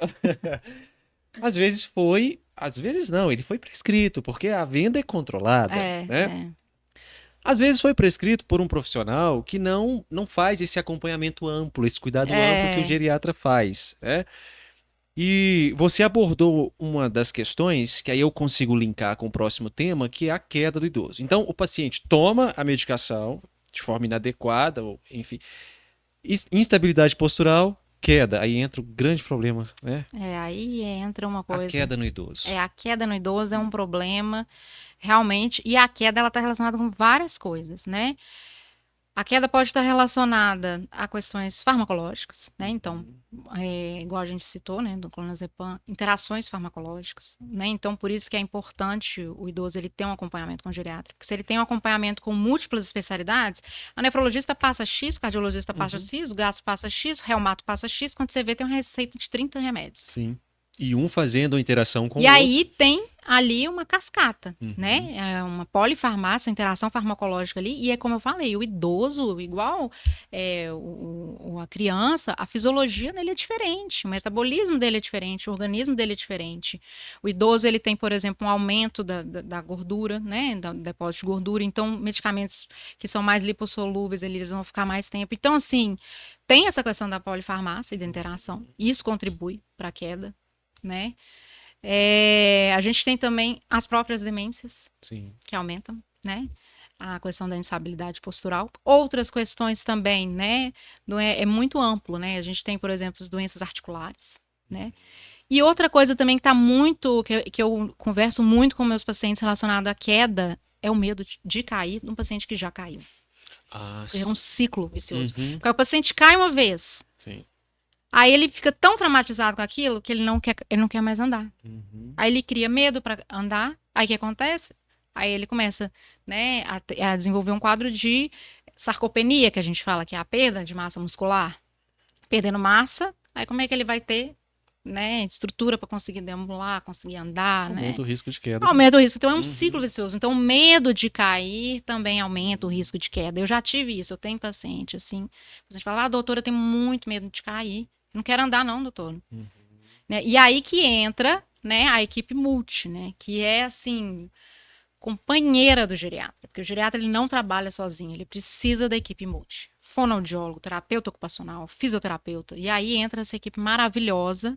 Às vezes foi, às vezes não, ele foi prescrito, porque a venda é controlada, É, né? é. Às vezes foi prescrito por um profissional que não faz esse acompanhamento amplo, esse cuidado amplo que o É, geriatra faz, né? E você abordou uma das questões que aí eu consigo linkar com o próximo tema, que é a queda do idoso. Então, o paciente toma a medicação de forma inadequada, ou enfim, instabilidade postural, queda. Aí entra o grande problema, né? aí entra uma A coisa. queda no idoso. A queda no idoso é um problema, realmente, e a queda ela está relacionada com várias coisas, né? A queda pode estar relacionada a questões farmacológicas, né? Então, igual a gente citou, né, do clonazepam, interações farmacológicas, né? Então, por isso que é importante o idoso ele ter um acompanhamento com o geriatra, porque se ele tem um acompanhamento com múltiplas especialidades, a nefrologista passa X, o cardiologista passa X, o gastro passa X, o reumato passa X, quando você vê tem uma receita de 30 remédios. Sim. E um fazendo a interação com o E outro. aí tem ali uma cascata, né? É uma polifarmácia, interação farmacológica ali. E é como eu falei, o idoso, igual a criança, a fisiologia dele é diferente, o metabolismo dele é diferente, o organismo dele é diferente. O idoso, ele tem, por exemplo, um aumento da gordura, né? Do depósito de gordura. Então, medicamentos que são mais lipossolúveis, eles vão ficar mais tempo. Então, assim, tem essa questão da polifarmácia e da interação. Isso contribui para a queda, né? A gente tem também as próprias demências, Sim. que aumentam, né? A questão da instabilidade postural. Outras questões também, né? É muito amplo, né? A gente tem, por exemplo, as doenças articulares, né? E outra coisa também que está muito, que eu converso muito com meus pacientes relacionado à queda, é o medo de cair num paciente que já caiu. É um ciclo vicioso. Porque o paciente cai uma vez. Sim. Aí ele fica tão traumatizado com aquilo que ele não quer mais andar. Aí ele cria medo para andar. Aí o que acontece? Aí ele começa, né, a desenvolver um quadro de sarcopenia, que a gente fala que é a perda de massa muscular. Perdendo massa, aí como é que ele vai ter, né, estrutura para conseguir deambular, conseguir andar, Aumenta o risco de queda. Aumenta o risco. Então é um ciclo vicioso. Então o medo de cair também aumenta o risco de queda. Eu já tive isso, eu tenho paciente assim. A gente fala, doutora, eu tenho muito medo de cair. Não quero andar não, doutor. Né? E aí que entra, né, a equipe multi, né, que é assim, companheira do geriatra, porque o geriatra ele não trabalha sozinho, ele precisa da equipe multi. Fonoaudiólogo, terapeuta ocupacional, fisioterapeuta. E aí entra essa equipe maravilhosa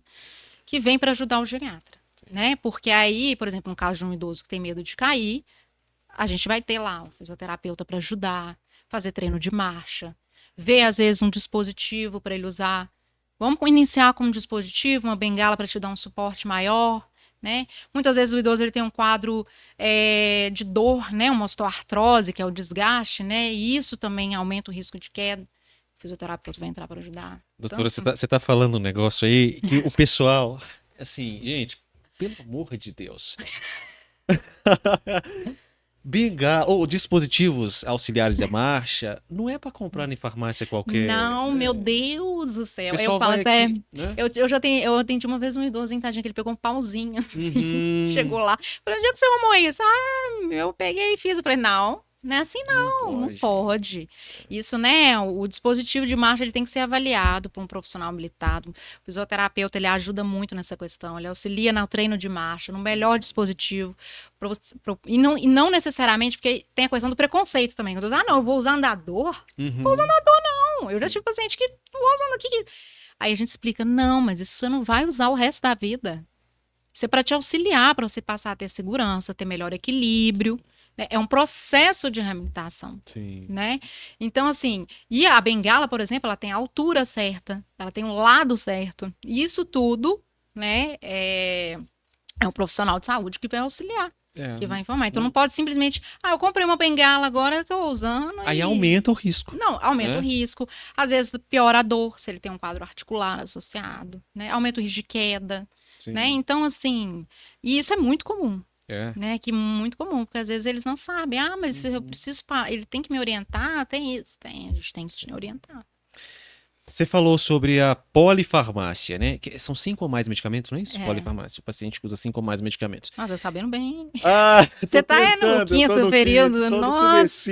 que vem para ajudar o geriatra, né? Porque aí, por exemplo, no caso de um idoso que tem medo de cair, a gente vai ter lá um fisioterapeuta para ajudar, fazer treino de marcha, ver às vezes um dispositivo para ele usar. Vamos iniciar com um dispositivo, uma bengala para te dar um suporte maior, né? Muitas vezes o idoso ele tem um quadro de dor, né? Uma osteoartrose, que é o desgaste, né? E isso também aumenta o risco de queda. O fisioterapeuta vai entrar para ajudar. Doutora, então, você tá falando um negócio aí que o pessoal, assim, gente, pelo amor de Deus. Bengala ou dispositivos auxiliares de marcha não é para comprar em farmácia qualquer. Não, meu Deus do céu. O pessoal Eu falo vai até. aqui, né? Eu atendi uma vez um idoso, hein, tadinho, que ele pegou um pauzinho. Chegou lá. Falei, onde é que você arrumou isso? Ah, eu peguei e fiz. Eu falei, não é assim não pode. Isso, né, o dispositivo de marcha ele tem que ser avaliado por um profissional habilitado. O fisioterapeuta, ele ajuda muito nessa questão, ele auxilia no treino de marcha, no melhor dispositivo. E não necessariamente, porque tem a questão do preconceito também. Quando eu não, eu vou usar andador? Vou usar andador não. Eu já tive paciente que vou usando aqui. Aí a gente explica, não, mas isso você não vai usar o resto da vida. Isso é para te auxiliar, para você passar a ter segurança, ter melhor equilíbrio. É um processo de reabilitação, né? Então, assim, e a bengala, por exemplo, ela tem a altura certa, ela tem o lado certo. Isso tudo, né, é um profissional de saúde que vai auxiliar, que vai informar. Então, não pode simplesmente, eu comprei uma bengala, agora eu tô usando. Aí aumenta o risco. Não, aumenta o risco. Às vezes piora a dor, se ele tem um quadro articular associado, né? Aumenta o risco de queda, né? Então, assim, e isso é muito comum. Né, que muito comum, porque às vezes eles não sabem, mas eu preciso, ele tem que me orientar, tem isso, a gente tem que te orientar. Você falou sobre a polifarmácia, né? Que são 5 ou mais medicamentos, não é isso? Polifarmácia, o paciente que usa 5 ou mais medicamentos. Tá sabendo bem. Você tá no quinto período, nossa!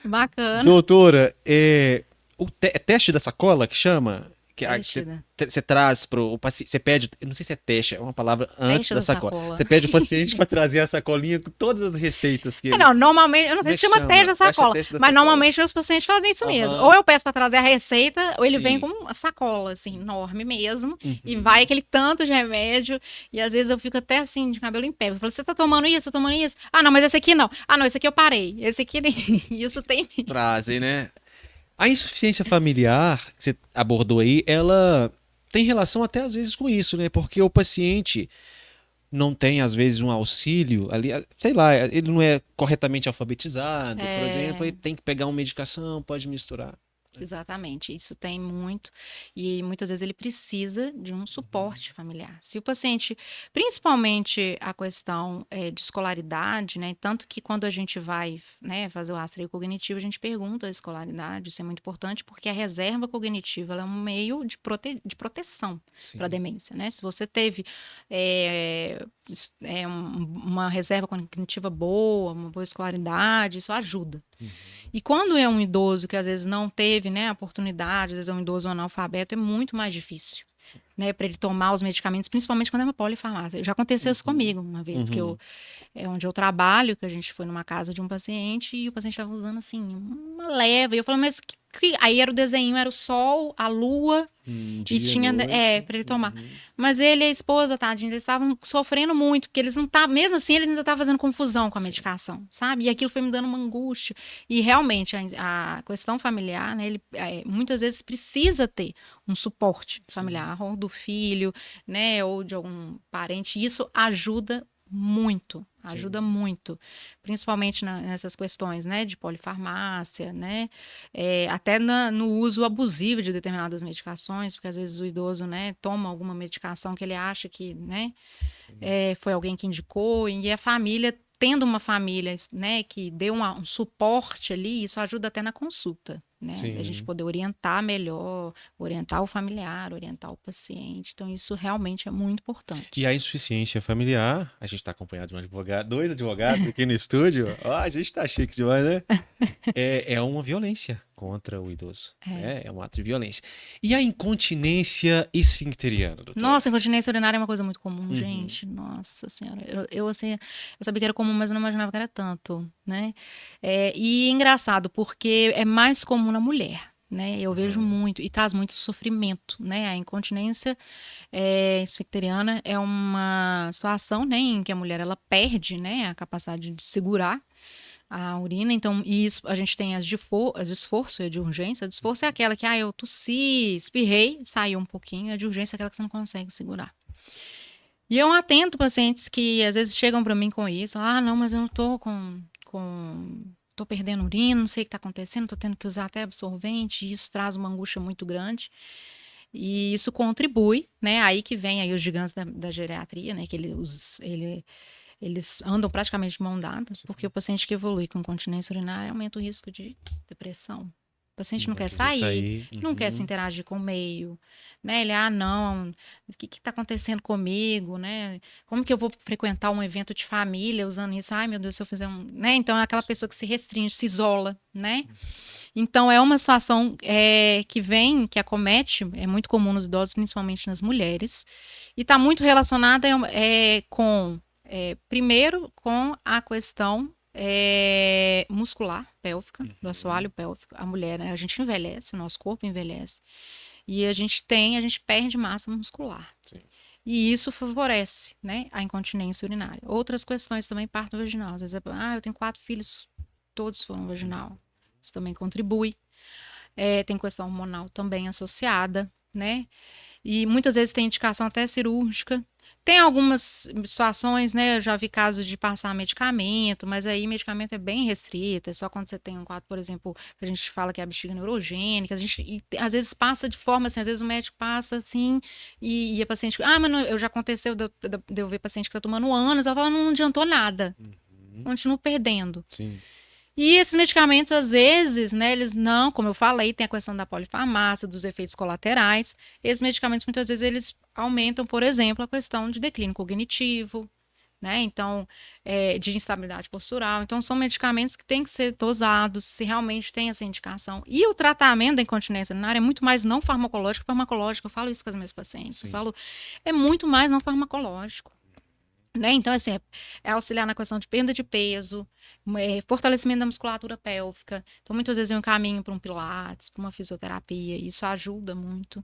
Bacana. Doutora, o teste da sacola que chama? Você traz pro paciente, você pede, eu não sei se é teste, é uma palavra antes da sacola. Você pede o paciente para trazer a sacolinha com todas as receitas que ele... Não, normalmente, eu não sei se chama teste da sacola, mas normalmente meus pacientes fazem isso mesmo. Ou eu peço para trazer a receita, ou ele vem com uma sacola, assim, enorme mesmo, e vai aquele tanto de remédio, e às vezes eu fico até assim, de cabelo em pé. Eu falo, você tá tomando isso, tá tomando isso? Não, mas esse aqui não. Não, esse aqui eu parei. Esse aqui nem... Isso tem... Trazem, né? A insuficiência familiar, que você abordou aí, ela tem relação até às vezes com isso, né? Porque o paciente, não tem, às vezes, um auxílio ali, sei lá, ele não é corretamente alfabetizado, por exemplo, ele tem que pegar uma medicação, pode misturar. Exatamente, isso tem muito, e muitas vezes ele precisa de um suporte familiar. Se o paciente, principalmente a questão de escolaridade, né, tanto que quando a gente vai, né, fazer o rastreio cognitivo, a gente pergunta a escolaridade, isso é muito importante, porque a reserva cognitiva ela é um meio de proteção para a Sim. demência, né? Se você teve uma reserva cognitiva boa, uma boa escolaridade, isso ajuda. E quando é um idoso que às vezes não teve, né, a oportunidade, às vezes é um idoso analfabeto, é muito mais difícil, né, para ele tomar os medicamentos, principalmente quando é uma polifarmácia. Já aconteceu isso comigo uma vez, que Uhum. onde eu trabalho, que a gente foi numa casa de um paciente e o paciente estava usando assim uma leva. E eu falei, mas aí era o desenho, era o sol, a lua e Dia, tinha noite. para ele tomar. Mas ele e a esposa, tadinho, eles estavam sofrendo muito, porque eles não estavam, mesmo assim, eles ainda estavam fazendo confusão com a Sim. medicação, sabe? E aquilo foi me dando uma angústia. E realmente a questão familiar, né, ele muitas vezes precisa ter um suporte familiar, ou do filho, né, ou de algum parente. Isso ajuda muito, principalmente nessas questões, né, de polifarmácia, né, até no uso abusivo de determinadas medicações, porque às vezes o idoso, né, toma alguma medicação que ele acha que, né, foi alguém que indicou, e a família, tendo uma família, né, que dê um suporte ali, isso ajuda até na consulta, né, a gente Sim. poder orientar melhor, orientar o familiar, orientar o paciente, então isso realmente é muito importante. E a insuficiência familiar, a gente está acompanhado de um advogado, dois advogados aqui no estúdio. Ó, a gente tá chique demais, né? É uma violência contra o idoso. É. Né? É um ato de violência. E a incontinência esfincteriana, doutora? Nossa, incontinência urinária é uma coisa muito comum, Uhum. gente. Nossa senhora. Assim, eu sabia que era comum, mas eu não imaginava que era tanto, né? E é engraçado, porque é mais comum na mulher, né? Eu vejo Aham. muito, e traz muito sofrimento, né? A incontinência esfincteriana é uma situação, né, em que a mulher, ela perde, né, a capacidade de segurar a urina, então, e isso a gente tem as de esforço e a de urgência. A de esforço é aquela que, eu tossi, espirrei, saiu um pouquinho. A de urgência é aquela que você não consegue segurar. E eu atendo pacientes que às vezes chegam para mim com isso. Não, mas eu não tô tô perdendo urina, não sei o que tá acontecendo, tô tendo que usar até absorvente, e isso traz uma angústia muito grande. E isso contribui, né? Aí que vem aí os gigantes da geriatria, né? Que eles andam praticamente de mão dada, porque o paciente que evolui com continência urinária aumenta o risco de depressão. O paciente não Vai quer querer sair, sair. não quer se Uhum. interagir com o meio, né? Ele, não, o que está acontecendo comigo, né? Como que eu vou frequentar um evento de família usando isso? Ai, meu Deus, se eu fizer um, né? Então é aquela pessoa que se restringe, se isola, né? Então é uma situação que acomete, é muito comum nos idosos, principalmente nas mulheres, e está muito relacionada primeiro com a questão muscular pélvica, do assoalho pélvico. A mulher, né, a gente envelhece, o nosso corpo envelhece. E a gente perde massa muscular. Sim. E isso favorece, né, a incontinência urinária. Outras questões também, parto vaginal. Às vezes, eu tenho 4 filhos, todos foram vaginal. Isso também contribui. Tem questão hormonal também associada, né? E muitas vezes tem indicação até cirúrgica. Tem algumas situações, né? Eu já vi casos de passar medicamento, mas aí medicamento é bem restrito. É só quando você tem um quadro, por exemplo, que a gente fala que é a bexiga neurogênica. Às vezes passa de forma assim, às vezes o médico passa assim, e a paciente. Mas não, já aconteceu de eu ver paciente que está tomando anos, ela fala, não adiantou nada. Uhum. Continuo perdendo. Sim. E esses medicamentos, às vezes, né, eles não, como eu falei, tem a questão da polifarmácia, dos efeitos colaterais. Esses medicamentos, muitas vezes, eles aumentam, por exemplo, a questão de declínio cognitivo, né? Então, de instabilidade postural. Então, são medicamentos que têm que ser dosados, se realmente tem essa indicação. E o tratamento da incontinência urinária é muito mais não farmacológico que farmacológico. Eu falo isso com as minhas pacientes. Eu Sim. falo, é muito mais não farmacológico. Né? Então, assim, é auxiliar na questão de perda de peso, fortalecimento da musculatura pélvica. Então, muitas vezes eu encaminho para um pilates, para uma fisioterapia, e isso ajuda muito.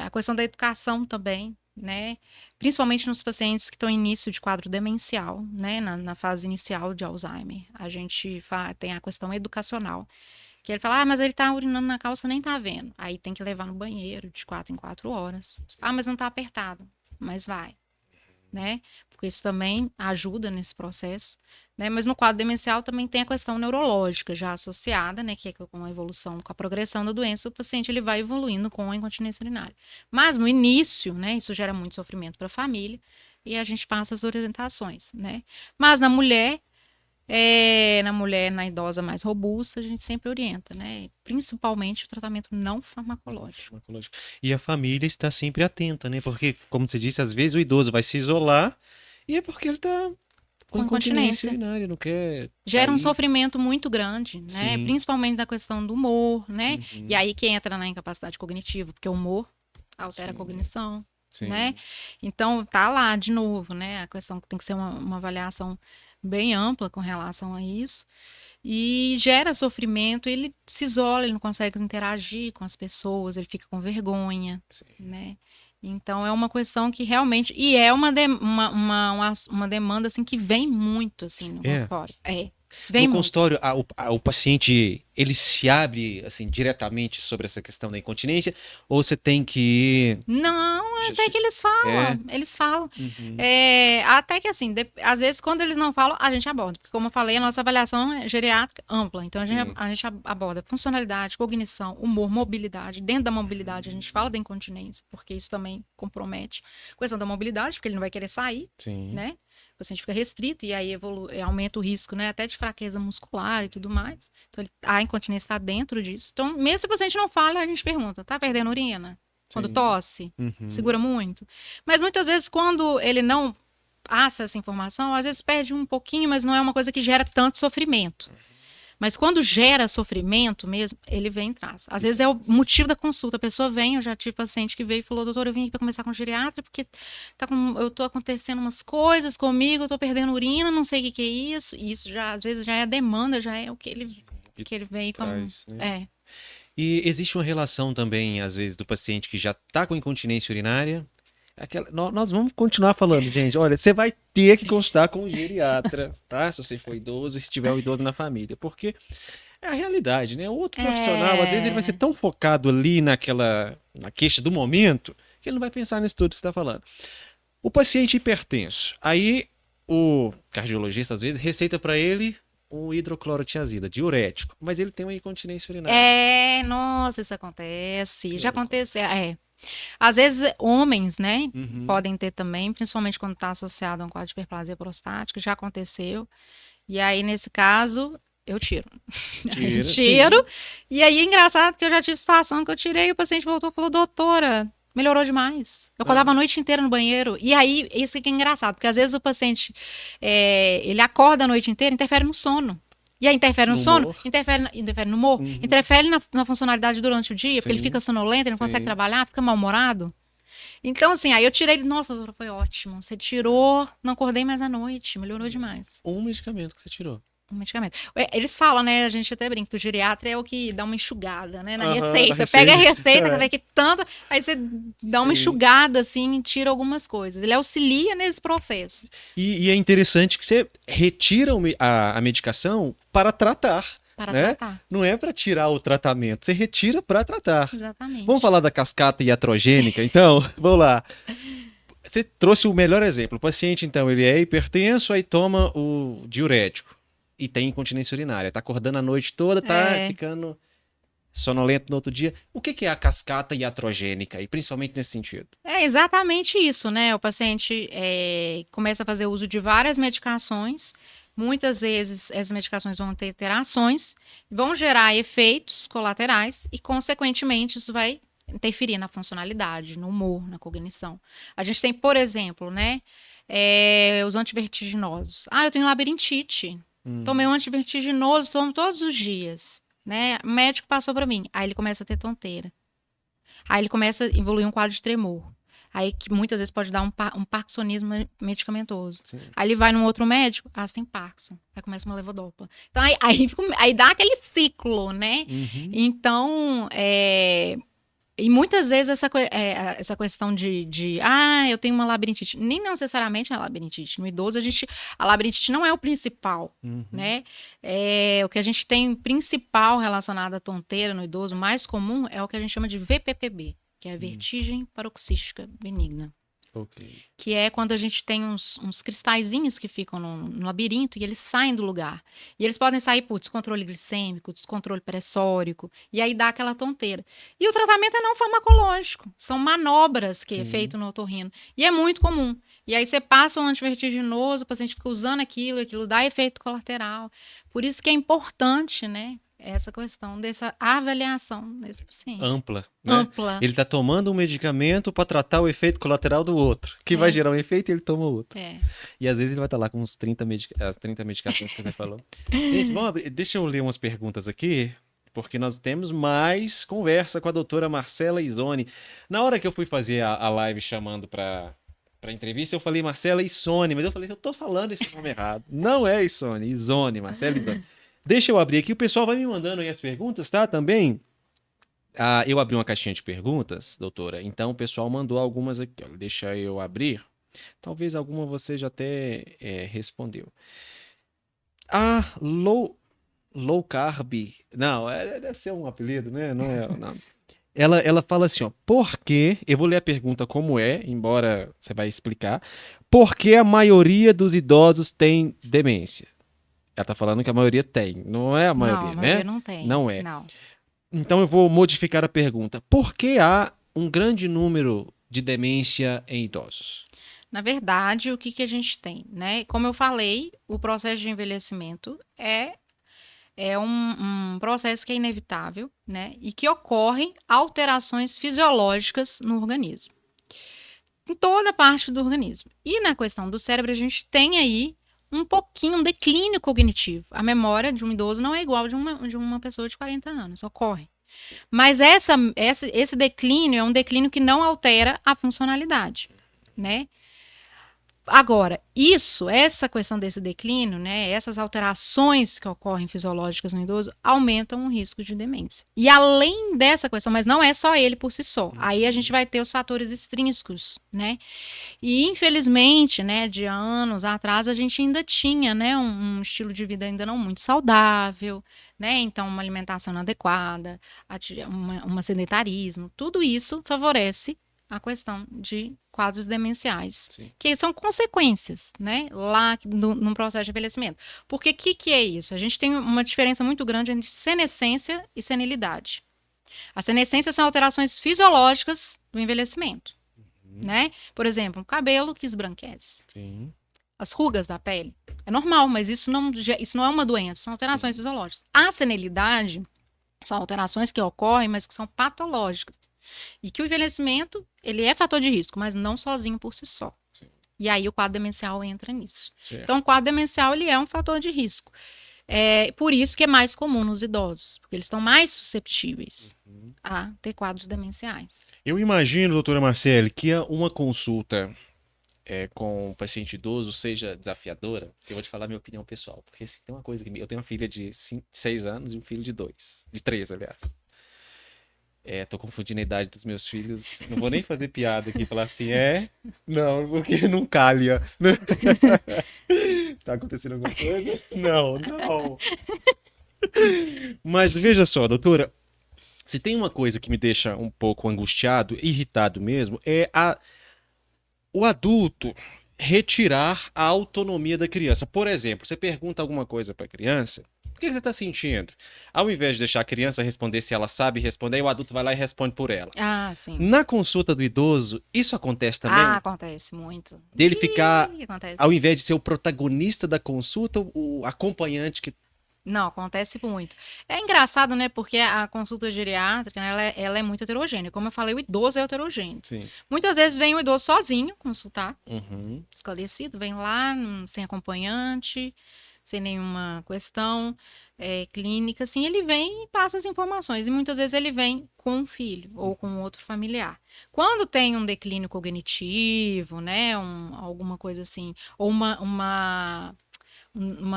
A questão da educação também, né? Principalmente nos pacientes que estão em início de quadro demencial, né? Na fase inicial de Alzheimer. A gente tem a questão educacional. Que ele fala, mas ele tá urinando na calça, nem tá vendo. Aí tem que levar no banheiro de 4 em 4 horas. Mas não tá apertado. Mas vai. né? Porque isso também ajuda nesse processo, né? Mas no quadro demencial também tem a questão neurológica já associada, né? Que é com a evolução, com a progressão da doença, o paciente ele vai evoluindo com a incontinência urinária. Mas no início, né? Isso gera muito sofrimento para a família e a gente passa as orientações, né? Mas na idosa mais robusta, a gente sempre orienta, né? Principalmente o tratamento não farmacológico. Farmacológico. E a família está sempre atenta, né? Porque, como você disse, às vezes o idoso vai se isolar e é porque ele está com Com incontinência incontinência. urinária, não quer Gera um sair. sofrimento muito grande, né? Sim. Principalmente da questão do humor, né? Uhum. E aí que entra na incapacidade cognitiva, porque o humor altera a Sim. cognição, Sim. né? Então, tá lá de novo, né? A questão que tem que ser uma avaliação bem ampla com relação a isso. E gera sofrimento, ele se isola, ele não consegue interagir com as pessoas, ele fica com vergonha, Sim. né? Então, é uma questão que realmente... E é uma demanda, assim, que vem muito, assim, no É. consultório. Vem No muito. consultório, o paciente, ele se abre, assim, diretamente sobre essa questão da incontinência ou você tem que... Não, até Justi- que eles falam, eles falam. Uhum. Até que assim, às vezes quando eles não falam, a gente aborda. Porque como eu falei, a nossa avaliação é geriátrica ampla. Então Sim. a gente aborda funcionalidade, cognição, humor, mobilidade. Dentro da mobilidade a gente fala da incontinência, porque isso também compromete a questão da mobilidade, porque ele não vai querer sair, Sim. né? O paciente fica restrito e aí aumenta o risco, né? Até de fraqueza muscular e tudo mais. Então a incontinência está dentro disso. Então, mesmo se o paciente não fala, a gente pergunta, tá perdendo urina? Quando Sim. tosse? Uhum. Segura muito. Mas muitas vezes, quando ele não passa essa informação, às vezes perde um pouquinho, mas não é uma coisa que gera tanto sofrimento. Mas quando gera sofrimento mesmo, ele vem e traz. Às vezes é o motivo da consulta. A pessoa vem, eu já tive paciente que veio e falou, doutor, eu vim aqui para conversar com o geriatra, porque eu tô acontecendo umas coisas comigo, eu tô perdendo urina, não sei o que é isso. E isso já, às vezes, já é a demanda, já é o que ele vem como... Traz, né? E existe uma relação também, às vezes, do paciente que já está com incontinência urinária. Nós vamos continuar falando, gente. Olha, você vai ter que consultar com o geriatra, tá? Se você for idoso e se tiver um idoso na família. Porque é a realidade, né? O outro profissional, às vezes, ele vai ser tão focado ali na queixa do momento, que ele não vai pensar nisso tudo que você está falando. O paciente hipertenso. Aí, o cardiologista, às vezes, receita para ele um hidroclorotiazida, diurético. Mas ele tem uma incontinência urinária. Nossa, isso acontece. Já aconteceu, Às vezes, homens, né, Uhum. podem ter também, principalmente quando está associado a um quadro de hiperplasia prostática, já aconteceu. E aí, nesse caso, eu tiro. Aí eu Tira, tiro. E aí, é engraçado que eu já tive situação que eu tirei e o paciente voltou e falou, doutora, melhorou demais. Eu acordava a noite inteira no banheiro. E aí, isso que é engraçado, porque às vezes o paciente, ele acorda a noite inteira, interfere no sono. E aí interfere no No sono, humor. interfere no humor, Uhum. interfere na funcionalidade durante o dia, porque ele Sim. fica sonolento, ele não consegue Sim. trabalhar, fica mal-humorado. Então, assim, aí eu tirei ele, nossa, doutora, foi ótimo. Você tirou, não acordei mais à noite, melhorou demais. Um medicamento que você tirou. Um medicamento. Eles falam, né? A gente até brinca que o geriatra é o que dá uma enxugada, né? Na Aham, receita. na Pega a receita. receita, vê que tanto. Aí você dá uma Sim. enxugada, assim, e tira algumas coisas. Ele auxilia nesse processo. E é interessante que você retira a medicação para tratar. Para né? tratar. Não é para tirar o tratamento, você retira para tratar. Exatamente. Vamos falar da cascata iatrogênica, então? Vamos lá. Você trouxe o melhor exemplo. O paciente, então, ele é hipertenso, aí toma o diurético e tem incontinência urinária. Tá acordando a noite toda, tá ficando sonolento no outro dia. O que é a cascata iatrogênica? E principalmente nesse sentido. É exatamente isso, né? O paciente começa a fazer uso de várias medicações. Muitas vezes essas medicações vão ter interações, vão gerar efeitos colaterais e, consequentemente, isso vai interferir na funcionalidade, no humor, na cognição. A gente tem, por exemplo, né, os antivertiginosos. Eu tenho labirintite. Tomei um antivertiginoso, tomo todos os dias. Né? O médico passou para mim. Aí ele começa a ter tonteira. Aí ele começa a evoluir um quadro de tremor. Aí que muitas vezes pode dar um parkinsonismo medicamentoso. Sim. Aí ele vai num outro médico, você tem Parkinson. Aí começa uma levodopa. Então aí dá aquele ciclo, né? Uhum. Então, e muitas vezes essa questão de eu tenho uma labirintite. Nem necessariamente é labirintite. No idoso, a labirintite não é o principal, né? O que a gente tem principal relacionado à tonteira no idoso, mais comum, é o que a gente chama de VPPB, que é a vertigem paroxística benigna. Ok. que é quando a gente tem uns cristalzinhos que ficam no labirinto e eles saem do lugar. E eles podem sair por descontrole glicêmico, descontrole pressórico, e aí dá aquela tonteira. E o tratamento é não farmacológico, são manobras que é Sim. feito no otorrino. E é muito comum. E aí você passa um antivertiginoso, o paciente fica usando aquilo dá efeito colateral. Por isso que é importante, né, essa questão dessa avaliação desse paciente. Ampla, né? Ampla. Ele tá tomando um medicamento para tratar o efeito colateral do outro, que vai gerar um efeito e ele toma outro. É. E às vezes ele vai estar lá com uns 30 as 30 medicações que você falou. Gente, vamos abrir. Deixa eu ler umas perguntas aqui, porque nós temos mais conversa com a doutora Marcela Izone. Na hora que eu fui fazer a live chamando para entrevista, eu falei Marcela Izone, mas eu falei, eu tô falando esse nome errado. Não é Izone, Izone, Marcela Izone. Deixa eu abrir aqui, o pessoal vai me mandando aí as perguntas, tá? Também. Ah, eu abri uma caixinha de perguntas, doutora, então o pessoal mandou algumas aqui, ó. Deixa eu abrir. Talvez alguma você já até respondeu. Ah, low carb. Não, deve ser um apelido, né? Não é o nome. Ela fala assim, ó, por que, eu vou ler a pergunta como é, embora você vai explicar, por que a maioria dos idosos tem demência? Ela tá falando que a maioria tem, não é a maioria, Não, a maioria né? não tem. Não é. Não. Então eu vou modificar a pergunta. Por que há um grande número de demência em idosos? Na verdade, o que a gente tem, né? Como eu falei, o processo de envelhecimento é um processo que é inevitável, né? E que ocorrem alterações fisiológicas no organismo. Em toda parte do organismo. E na questão do cérebro, a gente tem aí um declínio cognitivo. A memória de um idoso não é igual de uma pessoa de 40 anos, ocorre. Mas esse declínio é um declínio que não altera a funcionalidade, né? Agora, essa questão desse declínio, né, essas alterações que ocorrem fisiológicas no idoso, aumentam o risco de demência. E além dessa questão, mas não é só ele por si só, aí a gente vai ter os fatores extrínsecos, né? E infelizmente, né, de anos atrás, a gente ainda tinha, né, um estilo de vida ainda não muito saudável, né? Então, uma alimentação inadequada, um sedentarismo, tudo isso favorece a questão de quadros demenciais, Sim. que são consequências, né, lá no processo de envelhecimento. Porque o que é isso? A gente tem uma diferença muito grande entre senescência e senilidade. A senescência são alterações fisiológicas do envelhecimento, né? Por exemplo, um cabelo que esbranquece. Sim. As rugas da pele. É normal, mas isso não é uma doença, são alterações fisiológicas. A senilidade são alterações que ocorrem, mas que são patológicas. E que o envelhecimento, ele é fator de risco, mas não sozinho por si só. Sim. E aí o quadro demencial entra nisso. Certo. Então, o quadro demencial, ele é um fator de risco. É por isso que é mais comum nos idosos, porque eles estão mais susceptíveis a ter quadros demenciais. Eu imagino, doutora Marcele, que uma consulta com um paciente idoso seja desafiadora. Eu vou te falar a minha opinião pessoal, porque assim, tem uma coisa que eu tenho uma filha de 6 anos e um filho de 3, aliás. Tô confundindo a idade dos meus filhos. Não vou nem fazer piada aqui e falar assim, não, porque não calha. Tá acontecendo alguma coisa? Não. Mas veja só, doutora, se tem uma coisa que me deixa um pouco angustiado, irritado mesmo, é o adulto retirar a autonomia da criança. Por exemplo, você pergunta alguma coisa para a criança, o que você está sentindo? Ao invés de deixar a criança responder se ela sabe responder, aí o adulto vai lá e responde por ela. Ah, sim. Na consulta do idoso, isso acontece também? Acontece muito. Dele ficar, Acontece. ao invés de ser o protagonista da consulta, o acompanhante que... Não, acontece muito. É engraçado, né? Porque a consulta geriátrica, né, ela é muito heterogênea. Como eu falei, o idoso é heterogêneo. Sim. Muitas vezes vem o idoso sozinho consultar, Uhum. esclarecido, vem lá sem acompanhante, sem nenhuma questão clínica, assim, ele vem e passa as informações. E muitas vezes ele vem com um filho ou com outro familiar. Quando tem um declínio cognitivo, né? Alguma coisa assim, ou uma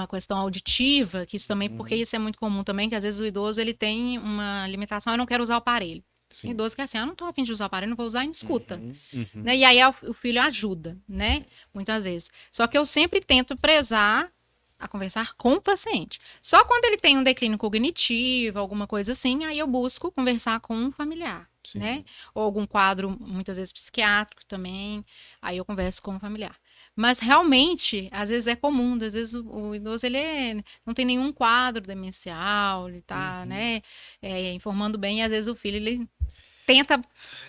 questão auditiva, que isso também, porque isso é muito comum também, que às vezes o idoso ele tem uma limitação, eu não quero usar o aparelho. Sim. O idoso que é assim, eu não estou a fim de usar o aparelho, não vou usar e não escuta. Uhum. Né? E aí o filho ajuda, né? Muitas vezes. Só que eu sempre tento prezar a conversar com o paciente. Só quando ele tem um declínio cognitivo, alguma coisa assim, aí eu busco conversar com um familiar, Sim. né? Ou algum quadro, muitas vezes psiquiátrico também, aí eu converso com o familiar. Mas realmente, às vezes é comum, às vezes o idoso não tem nenhum quadro demencial, ele tá, né, informando bem, e às vezes o filho, ele tenta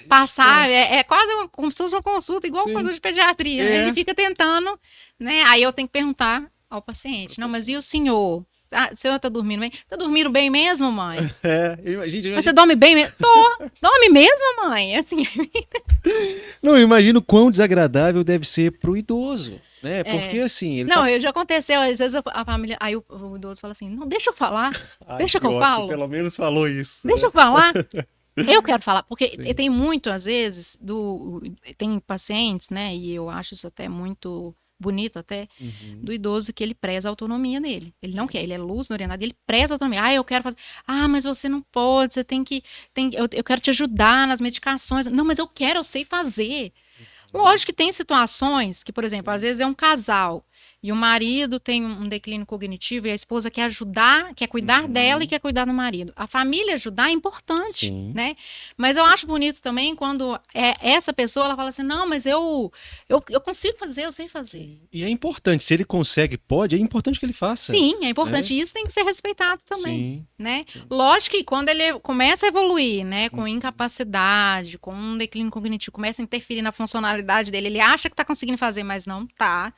passar, é quase como se fosse uma consulta, igual Sim. quando de pediatria, né? Ele fica tentando, né? Aí eu tenho que perguntar ao paciente, não, mas e o senhor? Ah, o senhor tá dormindo bem? Tá dormindo bem mesmo, mãe? Gente, Mas você dorme bem mesmo? Tô! Dorme mesmo, mãe? Assim, não, eu imagino quão desagradável deve ser pro idoso, né? Porque assim, ele não, tá... já aconteceu, às vezes a família, aí o idoso fala assim, não, deixa eu falar, Ai, deixa que eu ótimo, falo, pelo menos falou isso. deixa eu falar. Eu quero falar, porque Sim. tem muito, às vezes, tem pacientes, né, e eu acho isso até muito bonito até, do idoso que ele preza a autonomia dele. Ele não quer, ele é lúcido, orientado, ele preza a autonomia. Ah, eu quero fazer. Ah, mas você não pode, você tem que. Eu quero te ajudar nas medicações. Não, mas eu quero, eu sei fazer. Lógico que tem situações que, por exemplo, às vezes é um casal e o marido tem um declínio cognitivo e a esposa quer ajudar, quer cuidar dela e quer cuidar do marido. A família ajudar é importante, Sim. né? Mas eu acho bonito também quando essa pessoa ela fala assim, não, mas eu consigo fazer, eu sei fazer. E é importante, se ele consegue, pode, é importante que ele faça. Sim, é importante. E isso tem que ser respeitado também, Sim. né? Lógico que quando ele começa a evoluir, né, com incapacidade, com um declínio cognitivo, começa a interferir na funcionalidade dele, ele acha que está conseguindo fazer, mas não tá.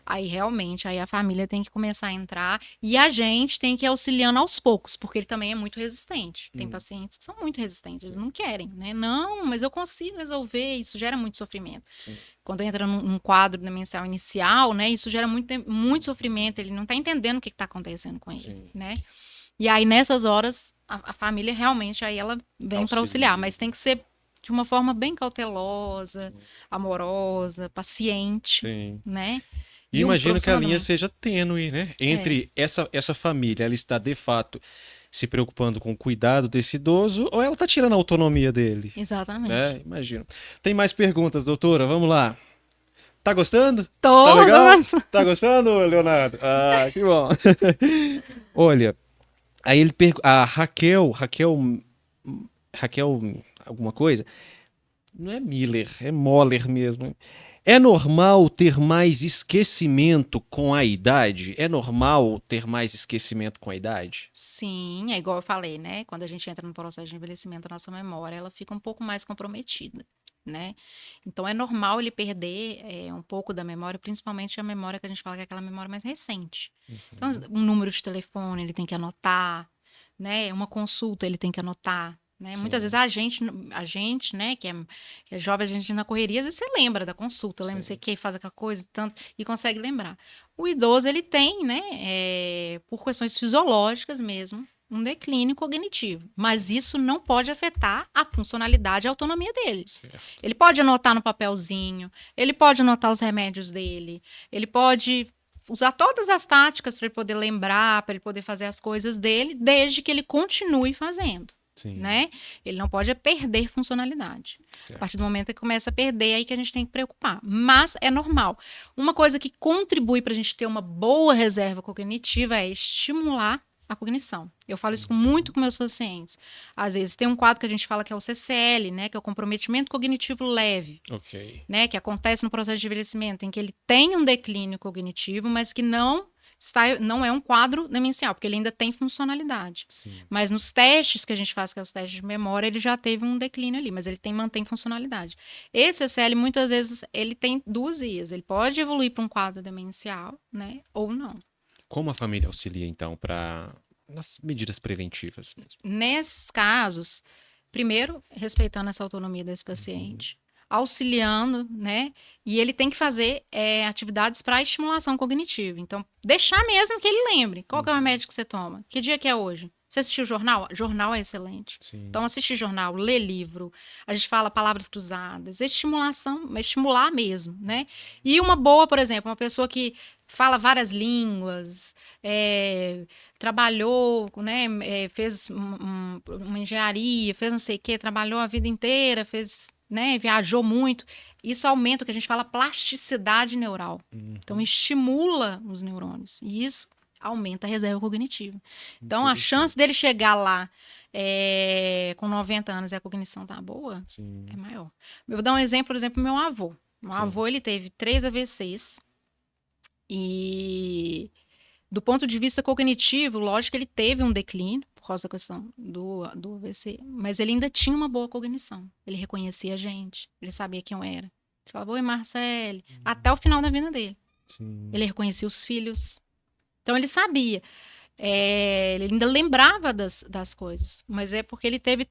Aí realmente, aí a família tem que começar a entrar e a gente tem que ir auxiliando aos poucos, porque ele também é muito resistente. Tem pacientes que são muito resistentes, eles não querem, né? Não, mas eu consigo resolver, isso gera muito sofrimento. Sim. Quando entra num quadro demencial inicial, né, isso gera muito sofrimento, ele não está entendendo o que está acontecendo com ele, Sim. né? E aí, nessas horas, a família realmente, aí ela vem para auxiliar, mas tem que ser de uma forma bem cautelosa, amorosa, paciente, Sim. né? E imagino que a linha profissional. seja tênue, né? Entre essa família, ela está de fato se preocupando com o cuidado desse idoso ou ela está tirando a autonomia dele? Exatamente. Né? Imagino. Tem mais perguntas, doutora? Vamos lá. Tá gostando? Tô, Tá legal? nossa. Tá gostando, Leonardo? Ah, que bom. Olha, aí ele a Raquel, alguma coisa? Não é Miller, é Moller mesmo. É normal ter mais esquecimento com a idade? É normal ter mais esquecimento com a idade? Sim, é igual eu falei, né? Quando a gente entra no processo de envelhecimento, a nossa memória ela fica um pouco mais comprometida, né? Então é normal ele perder um pouco da memória, principalmente a memória que a gente fala que é aquela memória mais recente. Então, um número de telefone ele tem que anotar, né? Uma consulta ele tem que anotar. Né? Muitas vezes a gente, né, que é jovem, a gente na correria, às vezes você lembra da consulta, lembra, não sei o que, faz aquela coisa, tanto, e consegue lembrar. O idoso, ele tem, né, por questões fisiológicas mesmo, um declínio cognitivo. Mas isso não pode afetar a funcionalidade e a autonomia dele. Certo. Ele pode anotar no papelzinho, ele pode anotar os remédios dele, ele pode usar todas as táticas para ele poder lembrar, para ele poder fazer as coisas dele, desde que ele continue fazendo. Sim. Né? Ele não pode perder funcionalidade. Certo. A partir do momento que começa a perder, é aí que a gente tem que preocupar. Mas é normal. Uma coisa que contribui para a gente ter uma boa reserva cognitiva é estimular a cognição. Eu falo isso muito com meus pacientes. Às vezes tem um quadro que a gente fala que é o CCL, né? Que é o comprometimento cognitivo leve. Ok. Né? Que acontece no processo de envelhecimento, em que ele tem um declínio cognitivo, mas que não é um quadro demencial, porque ele ainda tem funcionalidade. Sim. Mas nos testes que a gente faz, que é os testes de memória, ele já teve um declínio ali, mas ele mantém funcionalidade. Esse CCL, muitas vezes, ele tem duas vias. Ele pode evoluir para um quadro demencial, né? Ou não. Como a família auxilia, então, nas medidas preventivas mesmo? Nesses casos, primeiro, respeitando essa autonomia desse paciente, auxiliando, né? E ele tem que fazer atividades para estimulação cognitiva. Então, deixar mesmo que ele lembre. Qual que é o remédio que você toma? Que dia que é hoje? Você assistiu o jornal? Jornal é excelente. Sim. Então, assistir jornal, ler livro. A gente fala palavras cruzadas. Estimular mesmo, né? E uma boa, por exemplo, uma pessoa que fala várias línguas, trabalhou, né? Fez uma engenharia, fez não sei o quê, trabalhou a vida inteira, fez... Né, viajou muito, isso aumenta o que a gente fala plasticidade neural. Então, estimula os neurônios. E isso aumenta a reserva cognitiva. Então, a Interessante. chance dele chegar lá com 90 anos e a cognição tá boa Sim. é maior. Eu vou dar um exemplo, por exemplo, meu avô. Meu Sim. avô, ele teve 3 AVCs e do ponto de vista cognitivo, lógico que ele teve um declínio por causa da questão do AVC, mas ele ainda tinha uma boa cognição. Ele reconhecia a gente, ele sabia quem eu era. Ele falava, oi, Marcele, até o final da vida dele. Sim. Ele reconhecia os filhos. Então, ele sabia. Ele ainda lembrava das coisas, mas é porque ele teve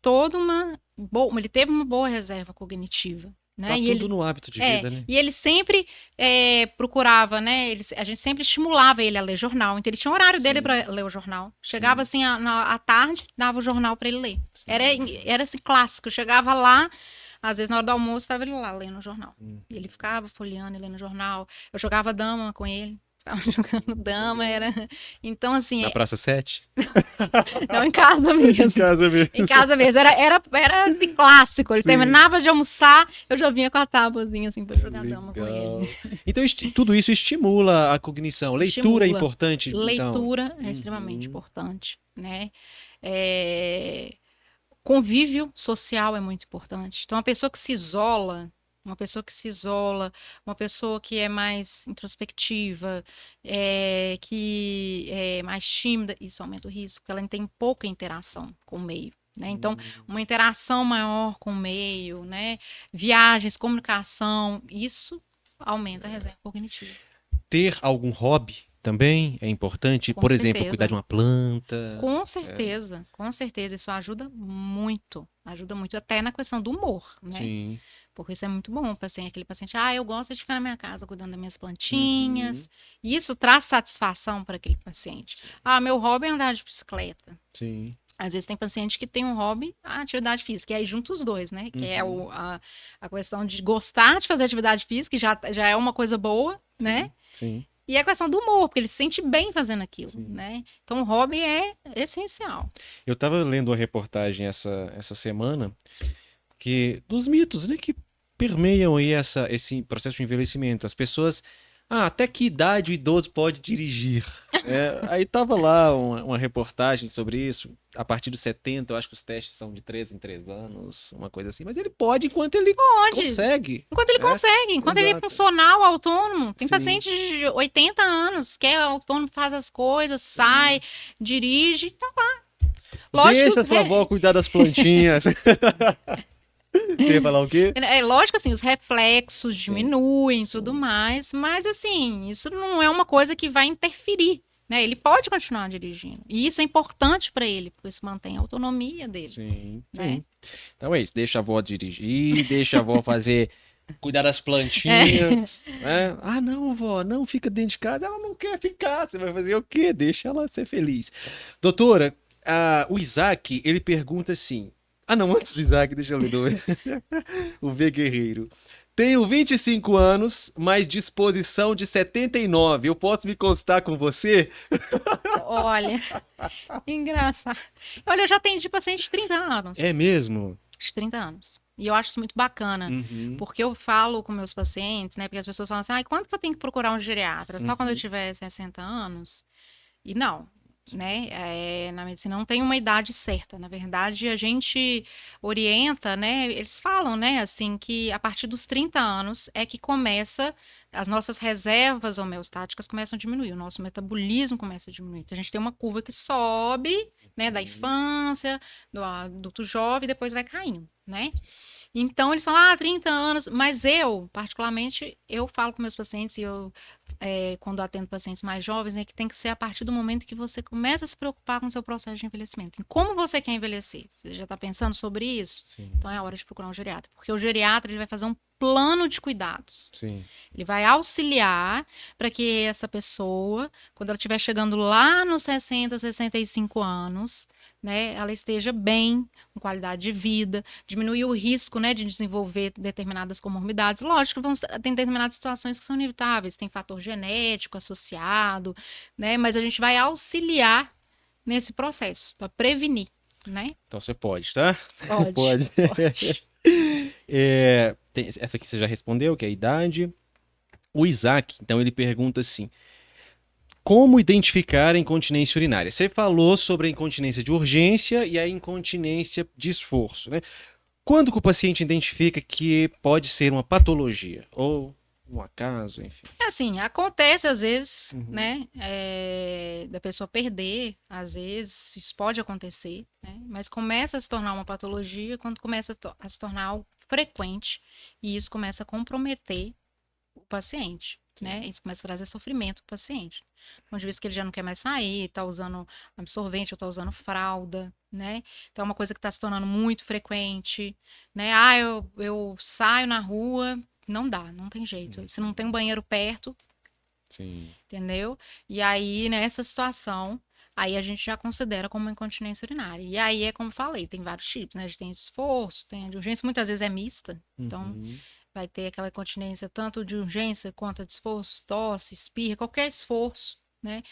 ele teve uma boa reserva cognitiva, né? Tá E tudo ele, no hábito de vida, né? e ele sempre procurava, né? A gente sempre estimulava ele a ler jornal, então ele tinha horário dele Sim. para ler o jornal. Chegava Sim. assim à tarde, dava o jornal para ele ler. Sim. Era assim clássico. Chegava lá, às vezes na hora do almoço estava ele lá lendo o jornal. E ele ficava folheando e lendo o jornal. Eu jogava dama com ele. Tava jogando dama, Então, assim, Na Praça 7? não em casa mesmo. Em casa mesmo. Em casa mesmo. Era assim, clássico. Ele Sim. terminava de almoçar, eu já vinha com a tábuazinha assim pra jogar dama com Legal. ele. Então, tudo isso estimula a cognição. Leitura é Estimula. importante, então. Leitura é extremamente importante, né? Convívio social é muito importante. Então, uma pessoa que se isola, uma pessoa que é mais introspectiva, que é mais tímida, isso aumenta o risco, porque ela tem pouca interação com o meio. Né? Então, uma interação maior com o meio, né? Viagens, comunicação, isso aumenta a reserva cognitiva. Ter algum hobby também é importante. Com Por exemplo, certeza. cuidar de uma planta. Com certeza, isso ajuda muito até na questão do humor, né? Sim. Porque isso é muito bom, aquele paciente, eu gosto de ficar na minha casa cuidando das minhas plantinhas. E isso traz satisfação para aquele paciente. Meu hobby é andar de bicicleta. Sim. Às vezes tem paciente que tem um hobby, a atividade física, e aí junta os dois, né? Que é a questão de gostar de fazer atividade física, que já é uma coisa boa, né? Sim. E a questão do humor, porque ele se sente bem fazendo aquilo, Sim. né? Então o hobby é essencial. Eu estava lendo uma reportagem essa semana dos mitos, né, que permeiam aí esse processo de envelhecimento. As pessoas, até que idade o idoso pode dirigir? Aí tava lá uma reportagem sobre isso. A partir dos 70, eu acho que os testes são de 3 em 3 anos, uma coisa assim. Mas ele pode enquanto ele consegue. Enquanto ele consegue, enquanto ele é funcional, autônomo. Tem Sim. paciente de 80 anos que é autônomo, faz as coisas, sai, dirige, tá lá. Lógico Deixa que sua avó cuidar das plantinhas. Você ia falar o quê? lógico assim, os reflexos diminuem e tudo mais, mas assim, isso não é uma coisa que vai interferir, né? Ele pode continuar dirigindo. E isso é importante para ele, porque isso mantém a autonomia dele. Sim, né? sim. Então é isso, deixa a avó dirigir, deixa a avó cuidar das plantinhas. Né? Não, vó, não fica dentro de casa. Ela não quer ficar, você vai fazer o quê? Deixa ela ser feliz. Doutora, o Isaac, ele pergunta assim... antes do Isaac, deixa eu ler. O V Guerreiro. Tenho 25 anos, mas disposição de 79. Eu posso me consultar com você? Olha, engraçado. Olha, eu já atendi paciente de 30 anos. É mesmo? De 30 anos. E eu acho isso muito bacana, porque eu falo com meus pacientes, né? Porque as pessoas falam assim, quando que eu tenho que procurar um geriatra? Só quando eu tiver 60 anos? E não, né? Na medicina não tem uma idade certa. Na verdade, a gente orienta, né? Eles falam, né? Assim, que a partir dos 30 anos é que começa, as nossas reservas homeostáticas começam a diminuir, o nosso metabolismo começa a diminuir. Então, a gente tem uma curva que sobe, né? Da infância, do adulto jovem, depois vai caindo, né? Então, eles falam, 30 anos, mas particularmente, eu falo com meus pacientes, e quando atendo pacientes mais jovens, que tem que ser a partir do momento que você começa a se preocupar com o seu processo de envelhecimento. Em como você quer envelhecer? Você já está pensando sobre isso? Sim. Então, é a hora de procurar um geriatra, porque o geriatra ele vai fazer um plano de cuidados. Sim. Ele vai auxiliar para que essa pessoa, quando ela estiver chegando lá nos 60, 65 anos, né, ela esteja bem, com qualidade de vida, diminuir o risco, né, de desenvolver determinadas comorbidades. Lógico que tem determinadas situações que são inevitáveis, tem fator genético associado, né, mas a gente vai auxiliar nesse processo, para prevenir, né? Então você pode, tá? Pode. Essa aqui você já respondeu, que é a idade. O Isaac, então ele pergunta assim, como identificar a incontinência urinária? Você falou sobre a incontinência de urgência e a incontinência de esforço, né? Quando que o paciente identifica que pode ser uma patologia? Ou um acaso, enfim. É assim, acontece às vezes, Uhum. né, da pessoa perder, às vezes, isso pode acontecer, né, mas começa a se tornar uma patologia quando começa a se tornar algo frequente e isso começa a comprometer o paciente, né, isso começa a trazer sofrimento para o paciente. Onde vê que ele já não quer mais sair, está usando absorvente ou está usando fralda, né, então é uma coisa que está se tornando muito frequente, né, eu saio na rua, não dá, não tem jeito. Se não tem um banheiro perto, Sim. entendeu? E aí, nessa situação, aí a gente já considera como uma incontinência urinária. E aí é como eu falei, tem vários tipos, né? A gente tem esforço, tem a de urgência, muitas vezes é mista. Então, Uhum. vai ter aquela incontinência tanto de urgência quanto de esforço, tosse, espirra, qualquer esforço, né?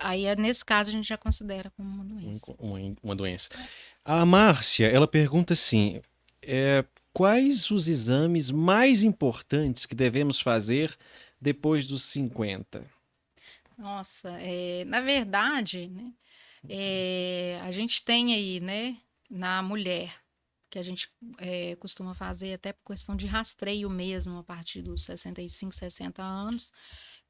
Aí, nesse caso, a gente já considera como uma doença. Uma doença. A Márcia, ela pergunta assim, quais os exames mais importantes que devemos fazer depois dos 50? Nossa, na verdade, né, a gente tem aí, né, na mulher, que a gente costuma fazer até por questão de rastreio mesmo, a partir dos 65, 60 anos,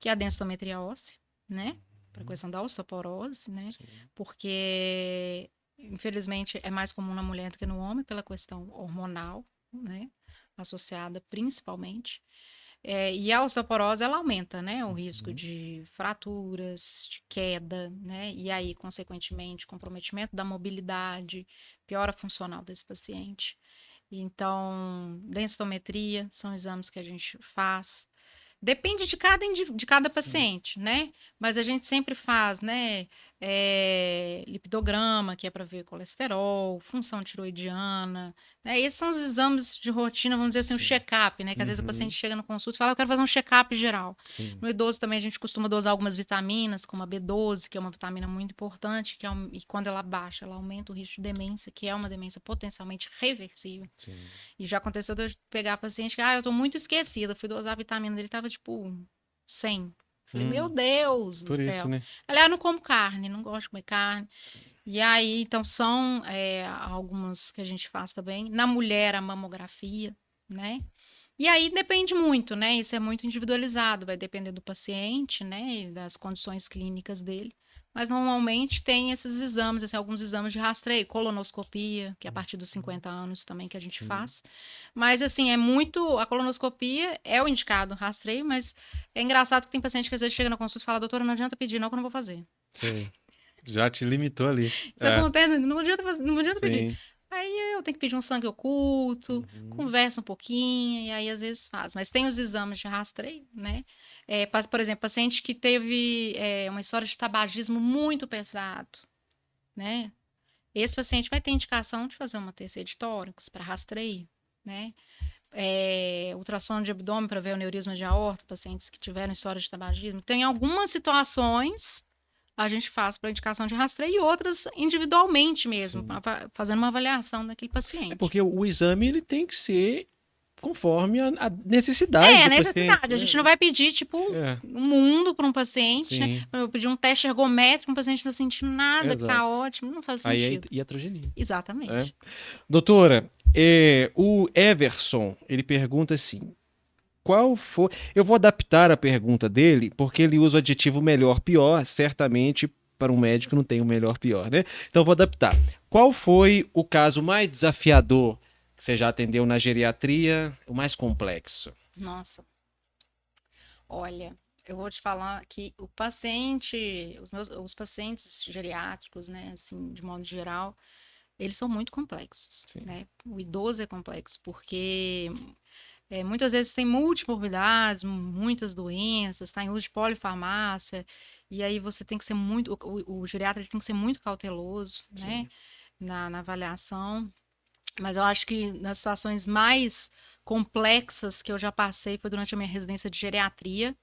que é a densitometria óssea, né, para questão da osteoporose, né, Sim. porque, infelizmente, é mais comum na mulher do que no homem, pela questão hormonal, né, associada principalmente. E a osteoporose, ela aumenta, né, o risco de fraturas, de queda, né, e aí, consequentemente, comprometimento da mobilidade, piora funcional desse paciente. Então, densitometria são exames que a gente faz. Depende de cada Sim. paciente, né? Mas a gente sempre faz, né? Lipidograma, que é para ver colesterol, função tiroidiana, né? Esses são os exames de rotina, vamos dizer assim, o Sim. check-up, né? Que às vezes o Uhum. paciente chega no consulta e fala, eu quero fazer um check-up geral. Sim. No idoso também a gente costuma dosar algumas vitaminas, como a B12, que é uma vitamina muito importante, e quando ela baixa, ela aumenta o risco de demência, que é uma demência potencialmente reversível. Sim. E já aconteceu de eu pegar paciente que, eu tô muito esquecida, fui dosar a vitamina dele, tava tipo 100. Falei, meu Deus do Por isso, céu. né? Aliás, eu não como carne, não gosto de comer carne. E aí, então, são algumas que a gente faz também. Na mulher, a mamografia, né? E aí depende muito, né? Isso é muito individualizado, vai depender do paciente, né? E das condições clínicas dele. Mas normalmente tem esses exames, assim, alguns exames de rastreio, colonoscopia, que é a partir dos 50 anos também que a gente Sim. faz. Mas assim, a colonoscopia é o indicado rastreio, mas é engraçado que tem paciente que às vezes chega na consulta e fala, doutora, não adianta pedir, não, que eu não vou fazer. Sei. Já te limitou ali. Isso acontece, não adianta, não adianta pedir. Sim. Aí eu tenho que pedir um sangue oculto, conversa um pouquinho, e aí às vezes faz. Mas tem os exames de rastreio, né? Por exemplo, paciente que teve uma história de tabagismo muito pesado, né? Esse paciente vai ter indicação de fazer uma TC de tórax para rastreio, né? Ultrassom de abdômen para ver o aneurisma de aorta, pacientes que tiveram história de tabagismo. Tem algumas situações a gente faz para indicação de rastreio e outras individualmente mesmo, fazendo uma avaliação daquele paciente. Porque o exame ele tem que ser conforme a necessidade do A necessidade. paciente. A gente não vai pedir, tipo, um mundo para um paciente, Sim. né? Eu pedir um teste ergométrico, um paciente não está sentindo nada, que tá ótimo, não faz Aí sentido. é iatrogenia. Exatamente. Doutora, o Everson, ele pergunta assim, qual foi... Eu vou adaptar a pergunta dele, porque ele usa o adjetivo melhor, pior, certamente para um médico não tem o melhor, pior, né? Então eu vou adaptar. Qual foi o caso mais desafiador que você já atendeu na geriatria, o mais complexo? Nossa. Olha, eu vou te falar que o paciente, os pacientes geriátricos, né, assim, de modo geral, eles são muito complexos, né? O idoso é complexo porque muitas vezes tem multimorbidades, muitas doenças, está em uso de polifarmácia, e aí você tem que ser muito, o geriatra ele tem que ser muito cauteloso, né, na avaliação. Mas eu acho que nas situações mais complexas que eu já passei foi durante a minha residência de geriatria,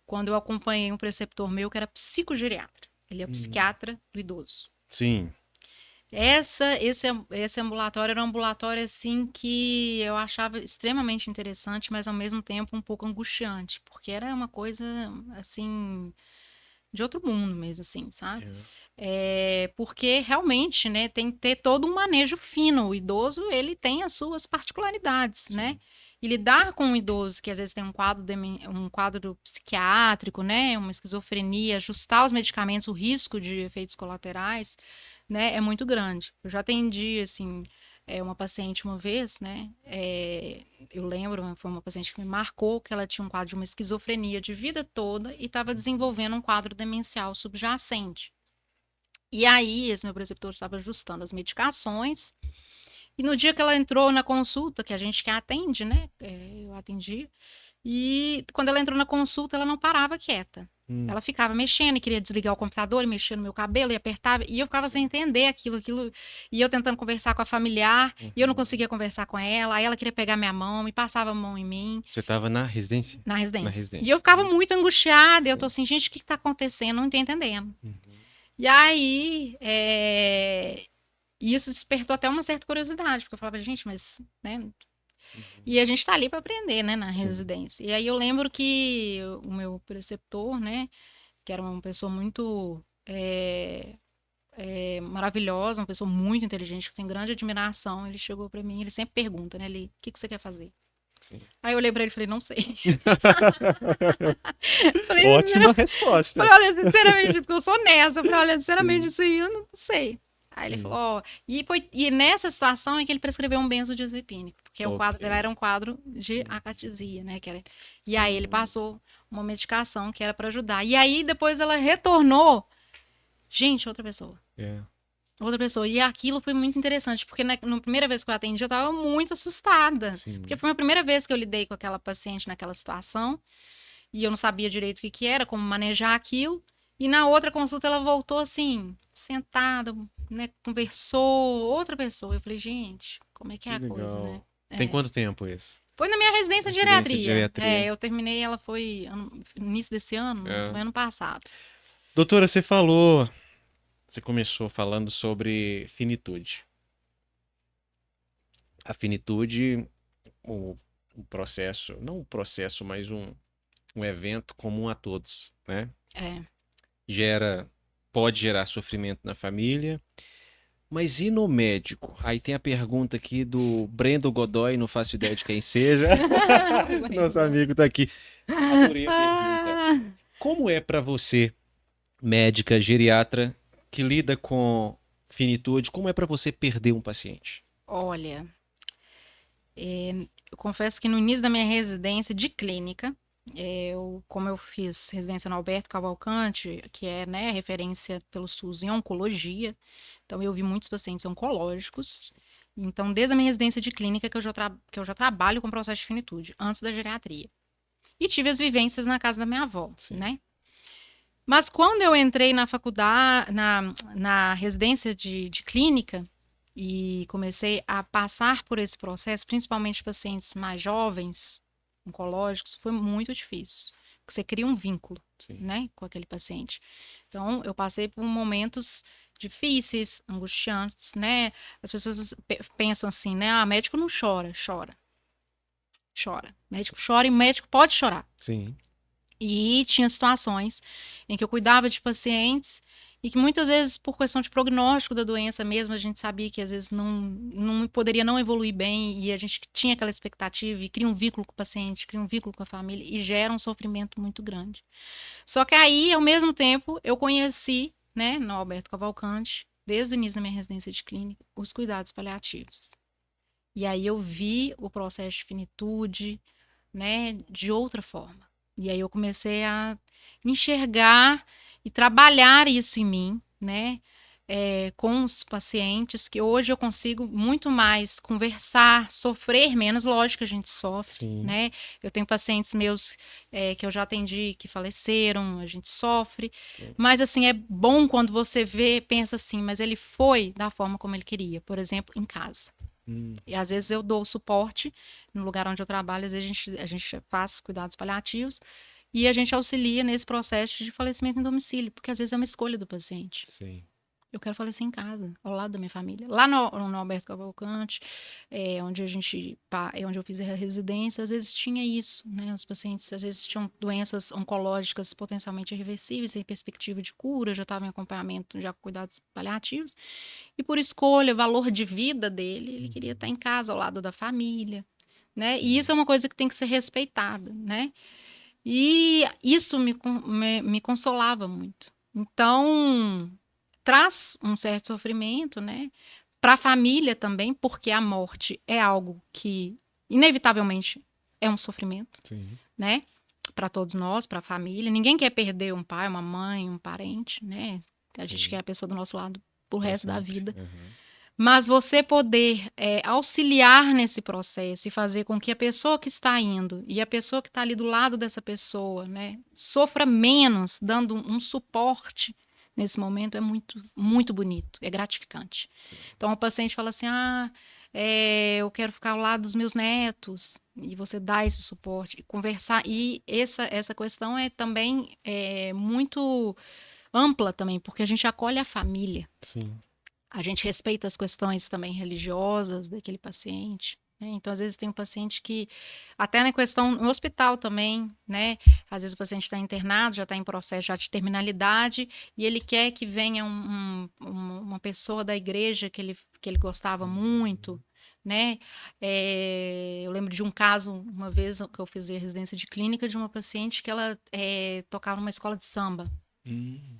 quando eu acompanhei um preceptor meu que era psicogeriatra. Ele é o psiquiatra do idoso. Sim. Esse ambulatório era um ambulatório assim que eu achava extremamente interessante, mas ao mesmo tempo um pouco angustiante, porque era uma coisa assim de outro mundo mesmo, assim, sabe? Porque realmente, né, tem que ter todo um manejo fino. O idoso, ele tem as suas particularidades, né? E lidar com um idoso que às vezes tem um quadro psiquiátrico, né, uma esquizofrenia, ajustar os medicamentos, o risco de efeitos colaterais, né, é muito grande. Eu já atendi, assim, uma paciente uma vez, né, eu lembro, foi uma paciente que me marcou que ela tinha um quadro de uma esquizofrenia de vida toda e estava desenvolvendo um quadro demencial subjacente. E aí, esse meu preceptor estava ajustando as medicações. E no dia que ela entrou na consulta, que a gente que atende, né? Eu atendi. E quando ela entrou na consulta, ela não parava quieta. Ela ficava mexendo e queria desligar o computador e mexer no meu cabelo e apertava. E eu ficava sem entender aquilo. E eu tentando conversar com a familiar. E eu não conseguia conversar com ela. Aí ela queria pegar minha mão, me passava a mão em mim. Você estava na residência? Na residência. Na residência. E eu ficava muito angustiada. E eu tô assim, gente, o que tá acontecendo? Não tô entendendo. E aí, isso despertou até uma certa curiosidade, porque eu falava, gente, mas, né? E a gente tá ali para aprender, né, na residência. E aí eu lembro que o meu preceptor, né, que era uma pessoa muito maravilhosa, uma pessoa muito inteligente, que eu tenho grande admiração, ele chegou para mim, ele sempre pergunta, né, ele, o que você quer fazer? Sim. Aí eu olhei pra ele e falei, não sei. Falei, Ótima resposta. Falei, olha, sinceramente, porque eu sou nessa. Eu falei, olha, sinceramente, isso aí eu não sei. Aí ele falou, ó, e nessa situação é que ele prescreveu um benzodiazepínico, porque o quadro dela era um quadro de acatesia, né? E aí ele passou uma medicação que era para ajudar. E aí depois ela retornou, gente, outra pessoa. Outra pessoa. E aquilo foi muito interessante, porque na primeira vez que eu atendi, eu estava muito assustada. Porque foi a primeira vez que eu lidei com aquela paciente naquela situação. E eu não sabia direito o que era, como manejar aquilo. E na outra consulta ela voltou assim, sentada, né? Conversou, outra pessoa. Eu falei, gente, como é que é a coisa, né? Tem quanto tempo isso? Foi na minha residência de geriatria. Eu terminei, ela foi no início desse ano, foi ano passado. Doutora, você começou falando sobre finitude. A finitude, o processo, não um processo, mas um evento comum a todos, né? Pode gerar sofrimento na família, mas e no médico? Aí tem a pergunta aqui do Brendo Godoy, não faço ideia de quem seja. Nosso amigo tá aqui. Adorei a pergunta. Como é para você, médica, geriatra, que lida com finitude, como é para você perder um paciente? Olha, eu confesso que no início da minha residência de clínica, como eu fiz residência no Alberto Cavalcante, que é, né, referência pelo SUS em oncologia, então eu vi muitos pacientes oncológicos. Então, desde a minha residência de clínica que eu já trabalho com processo de finitude, antes da geriatria. E tive as vivências na casa da minha avó, né? Mas quando eu entrei na faculdade, na residência de clínica, e comecei a passar por esse processo, principalmente pacientes mais jovens, oncológicos, foi muito difícil. Porque você cria um vínculo, né, com aquele paciente. Então, eu passei por momentos difíceis, angustiantes, né? As pessoas pensam assim, né? Ah, médico não chora. Chora. Médico chora e médico pode chorar. Sim. E tinha situações em que eu cuidava de pacientes e que muitas vezes, por questão de prognóstico da doença mesmo, a gente sabia que às vezes não poderia não evoluir bem e a gente tinha aquela expectativa e cria um vínculo com o paciente, cria um vínculo com a família e gera um sofrimento muito grande. Só que aí, ao mesmo tempo, eu conheci, né, no Alberto Cavalcante, desde o início da minha residência de clínica, os cuidados paliativos. E aí eu vi o processo de finitude, né, de outra forma. E aí eu comecei a enxergar e trabalhar isso em mim, né? Com os pacientes, que hoje eu consigo muito mais conversar, sofrer menos, lógico que a gente sofre, né? Eu tenho pacientes meus que eu já atendi, que faleceram, a gente sofre, mas assim, é bom quando você pensa assim, mas ele foi da forma como ele queria, por exemplo, em casa. E às vezes eu dou suporte no lugar onde eu trabalho, às vezes a gente faz cuidados paliativos e a gente auxilia nesse processo de falecimento em domicílio, porque às vezes é uma escolha do paciente. Eu quero falecer em casa, ao lado da minha família. Lá no Alberto Cavalcante, onde eu fiz a residência, às vezes tinha isso, né? Os pacientes, às vezes, tinham doenças oncológicas potencialmente irreversíveis, sem perspectiva de cura, já estavam em acompanhamento, já com cuidados paliativos. E por escolha, valor de vida dele, ele queria estar em casa, ao lado da família, né? E isso é uma coisa que tem que ser respeitada, né? E isso me consolava muito. Então, traz um certo sofrimento, né? Para a família também, porque a morte é algo que, inevitavelmente, é um sofrimento, Sim. né? Para todos nós, para a família. Ninguém quer perder um pai, uma mãe, um parente, né? A gente Sim. quer a pessoa do nosso lado pro Pra resto da sempre. vida. Uhum. Mas você poder auxiliar nesse processo e fazer com que a pessoa que está indo e a pessoa que está ali do lado dessa pessoa, né, sofra menos, dando um suporte nesse momento, é muito, muito bonito, é gratificante. Sim. Então, o paciente fala assim, eu quero ficar ao lado dos meus netos, e você dá esse suporte, conversar, e essa questão é também muito ampla também, porque a gente acolhe a família. Sim. A gente respeita as questões também religiosas daquele paciente, né? Então, às vezes, tem um paciente que, até na questão no hospital também, né? Às vezes o paciente está internado, já está em processo já de terminalidade, e ele quer que venha uma pessoa da igreja que ele gostava muito, né? Eu lembro de um caso, uma vez que eu fiz a residência de clínica, de uma paciente que ela tocava numa escola de samba.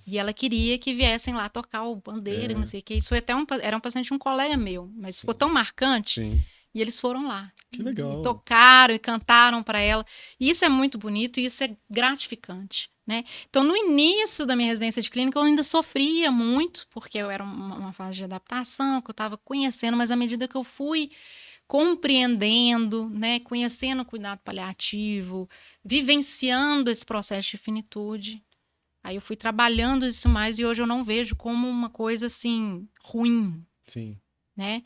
E ela queria que viessem lá tocar o bandeira, não sei o que. Isso foi era um paciente de um colega meu, mas ficou tão marcante. Sim. E eles foram lá. Que legal. E tocaram e cantaram para ela. E isso é muito bonito e isso é gratificante, né? Então, no início da minha residência de clínica, eu ainda sofria muito, porque eu era uma fase de adaptação, que eu estava conhecendo, mas à medida que eu fui compreendendo, né, conhecendo o cuidado paliativo, vivenciando esse processo de finitude, aí eu fui trabalhando isso mais e hoje eu não vejo como uma coisa assim ruim, Sim. né?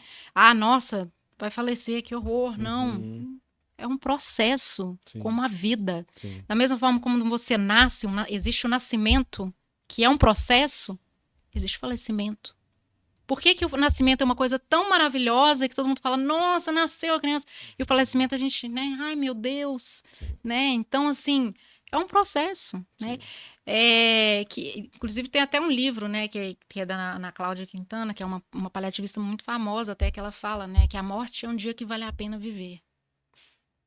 Nossa, vai falecer, que horror. Não, é um processo, Sim. como a vida. Sim. Da mesma forma como você nasce, existe o nascimento, que é um processo, existe o falecimento. Por que o nascimento é uma coisa tão maravilhosa que todo mundo fala, nossa, nasceu a criança, e o falecimento a gente, né, ai meu Deus, Sim. né? Então, assim, é um processo, né? Que inclusive tem até um livro, né, que é da Ana Cláudia Quintana, que é uma paliativista muito famosa, até que ela fala, né, que a morte é um dia que vale a pena viver.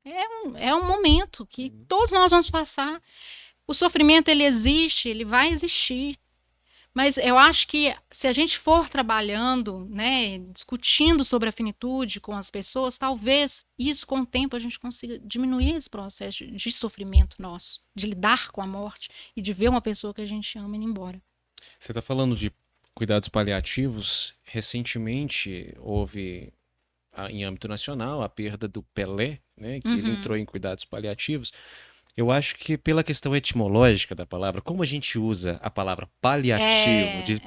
É um momento que todos nós vamos passar. O sofrimento, ele existe, ele vai existir. Mas eu acho que se a gente for trabalhando, né, discutindo sobre a finitude com as pessoas, talvez isso com o tempo a gente consiga diminuir esse processo de sofrimento nosso, de lidar com a morte e de ver uma pessoa que a gente ama indo embora. Você está falando de cuidados paliativos. Recentemente houve, em âmbito nacional, a perda do Pelé, né, que ele entrou em cuidados paliativos. Eu acho que pela questão etimológica da palavra, como a gente usa a palavra paliativo de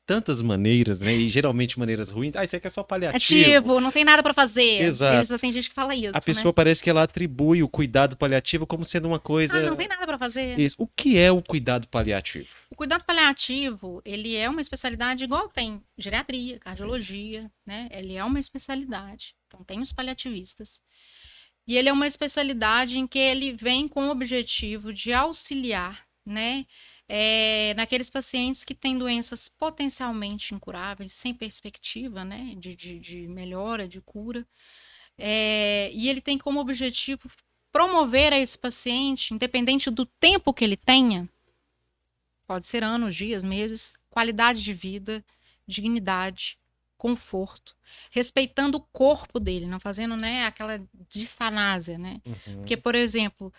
tantas maneiras, né? E geralmente maneiras ruins. Isso aqui é só paliativo. Não tem nada para fazer. Exato. Tem gente que fala isso, a pessoa, né? parece que ela atribui o cuidado paliativo como sendo uma coisa... não tem nada para fazer. Isso. O que é o cuidado paliativo? O cuidado paliativo, ele é uma especialidade igual tem geriatria, cardiologia, né? Ele é uma especialidade. Então, tem os paliativistas. E ele é uma especialidade em que ele vem com o objetivo de auxiliar, né, naqueles pacientes que têm doenças potencialmente incuráveis, sem perspectiva, né, de melhora, de cura. E ele tem como objetivo promover a esse paciente, independente do tempo que ele tenha, pode ser anos, dias, meses, qualidade de vida, dignidade, conforto, respeitando o corpo dele, não fazendo, né, aquela distanásia, né? Porque, por exemplo,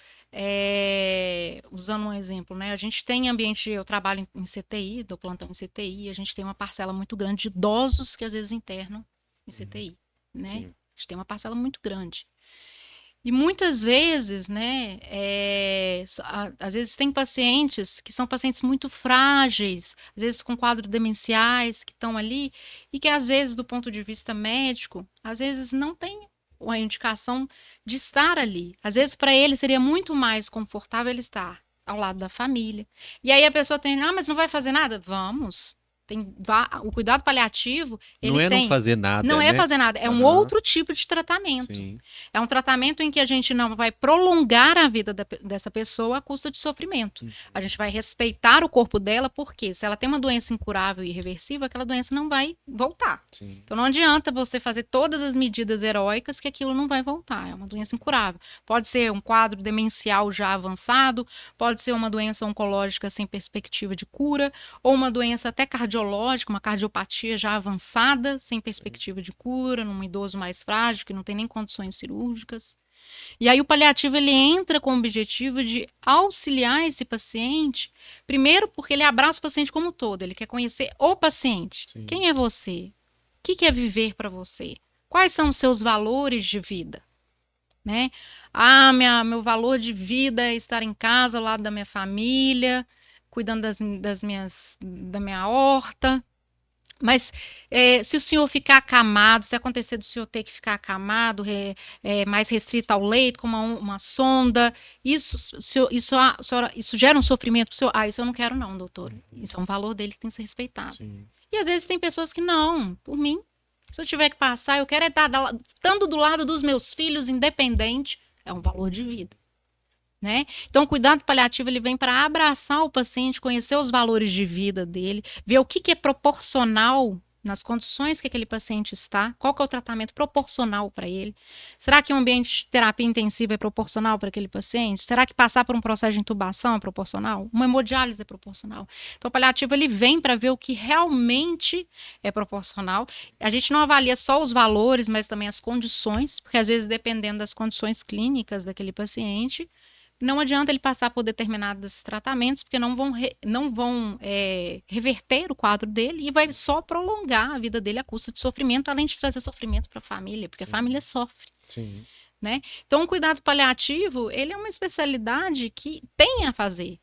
usando um exemplo, né, a gente tem ambiente, eu trabalho em CTI, dou plantão em CTI, a gente tem uma parcela muito grande de idosos que às vezes internam em CTI, né? Sim. A gente tem uma parcela muito grande. E muitas vezes, né, às vezes tem pacientes que são pacientes muito frágeis, às vezes com quadros demenciais que estão ali e que às vezes do ponto de vista médico, às vezes não tem uma indicação de estar ali. Às vezes para ele seria muito mais confortável ele estar ao lado da família. E aí a pessoa tem, mas não vai fazer nada? Vamos. O cuidado paliativo, ele Não é tem... não fazer nada, Não é né? fazer nada, é um Aham. outro tipo de tratamento. Sim. É um tratamento em que a gente não vai prolongar a vida dessa pessoa à custa de sofrimento. A gente vai respeitar o corpo dela, porque se ela tem uma doença incurável e irreversível, aquela doença não vai voltar. Sim. Então não adianta você fazer todas as medidas heróicas que aquilo não vai voltar. É uma doença incurável. Pode ser um quadro demencial já avançado, pode ser uma doença oncológica sem perspectiva de cura, ou uma doença até cardiológica, uma cardiopatia já avançada, sem perspectiva de cura, num idoso mais frágil, que não tem nem condições cirúrgicas. E aí o paliativo ele entra com o objetivo de auxiliar esse paciente, primeiro porque ele abraça o paciente como um todo, ele quer conhecer o paciente. Sim. Quem é você? O que é viver para você? Quais são os seus valores de vida? Né? Meu valor de vida é estar em casa ao lado da minha família, cuidando da minha horta. Mas se o senhor ficar acamado, se acontecer do senhor ter que ficar acamado, mais restrito ao leito, com uma sonda, isso gera um sofrimento para o senhor? Isso eu não quero não, doutor. Isso é um valor dele que tem que ser respeitado. Sim. E às vezes tem pessoas que não, por mim, se eu tiver que passar, eu quero estar estando do lado dos meus filhos, independente, é um valor de vida. Né? Então, o cuidado paliativo ele vem para abraçar o paciente, conhecer os valores de vida dele, ver o que é proporcional nas condições que aquele paciente está, qual que é o tratamento proporcional para ele. Será que um ambiente de terapia intensiva é proporcional para aquele paciente? Será que passar por um processo de intubação é proporcional? Uma hemodiálise é proporcional? Então, o paliativo ele vem para ver o que realmente é proporcional. A gente não avalia só os valores, mas também as condições, porque às vezes, dependendo das condições clínicas daquele paciente, não adianta ele passar por determinados tratamentos, porque não vão reverter o quadro dele e vai só prolongar a vida dele à custa de sofrimento, além de trazer sofrimento para a família, porque a família sofre. Sim. Né? Então, o cuidado paliativo, ele é uma especialidade que tem a fazer.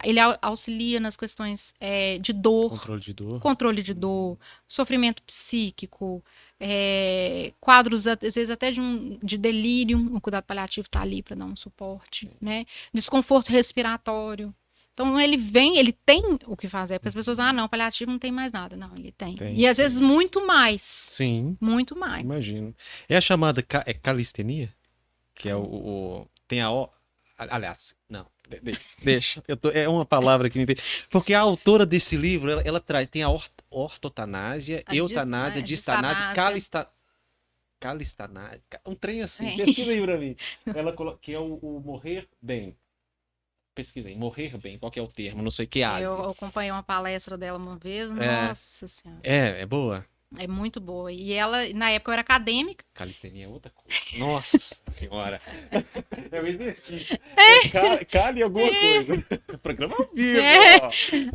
Ele auxilia nas questões de dor, controle de dor, sofrimento psíquico, quadros, às vezes até de delírio, o cuidado paliativo está ali para dar um suporte, né? Desconforto respiratório. Então, ele tem o que fazer. Porque as pessoas, não, paliativo não tem mais nada. Não, ele tem. E às vezes muito mais. Sim. Muito mais. Imagino. É a chamada calistenia? Que é tem a... Aliás, não. Deixa. É uma palavra que me veio. Porque a autora desse livro, ela traz, tem a ortotanásia, eutanásia, distanásia, calistanásia. Um trem assim. Pesquisa aí pra mim. Ela coloca que é o morrer bem. Pesquisei, morrer bem, qual que é o termo? Não sei que ásia. Eu acompanhei uma palestra dela uma vez, nossa senhora. É boa? É muito boa. E ela, na época, eu era acadêmica. Calistenia é outra coisa. Nossa senhora. É um exercício. Cale alguma coisa. O programa ao vivo.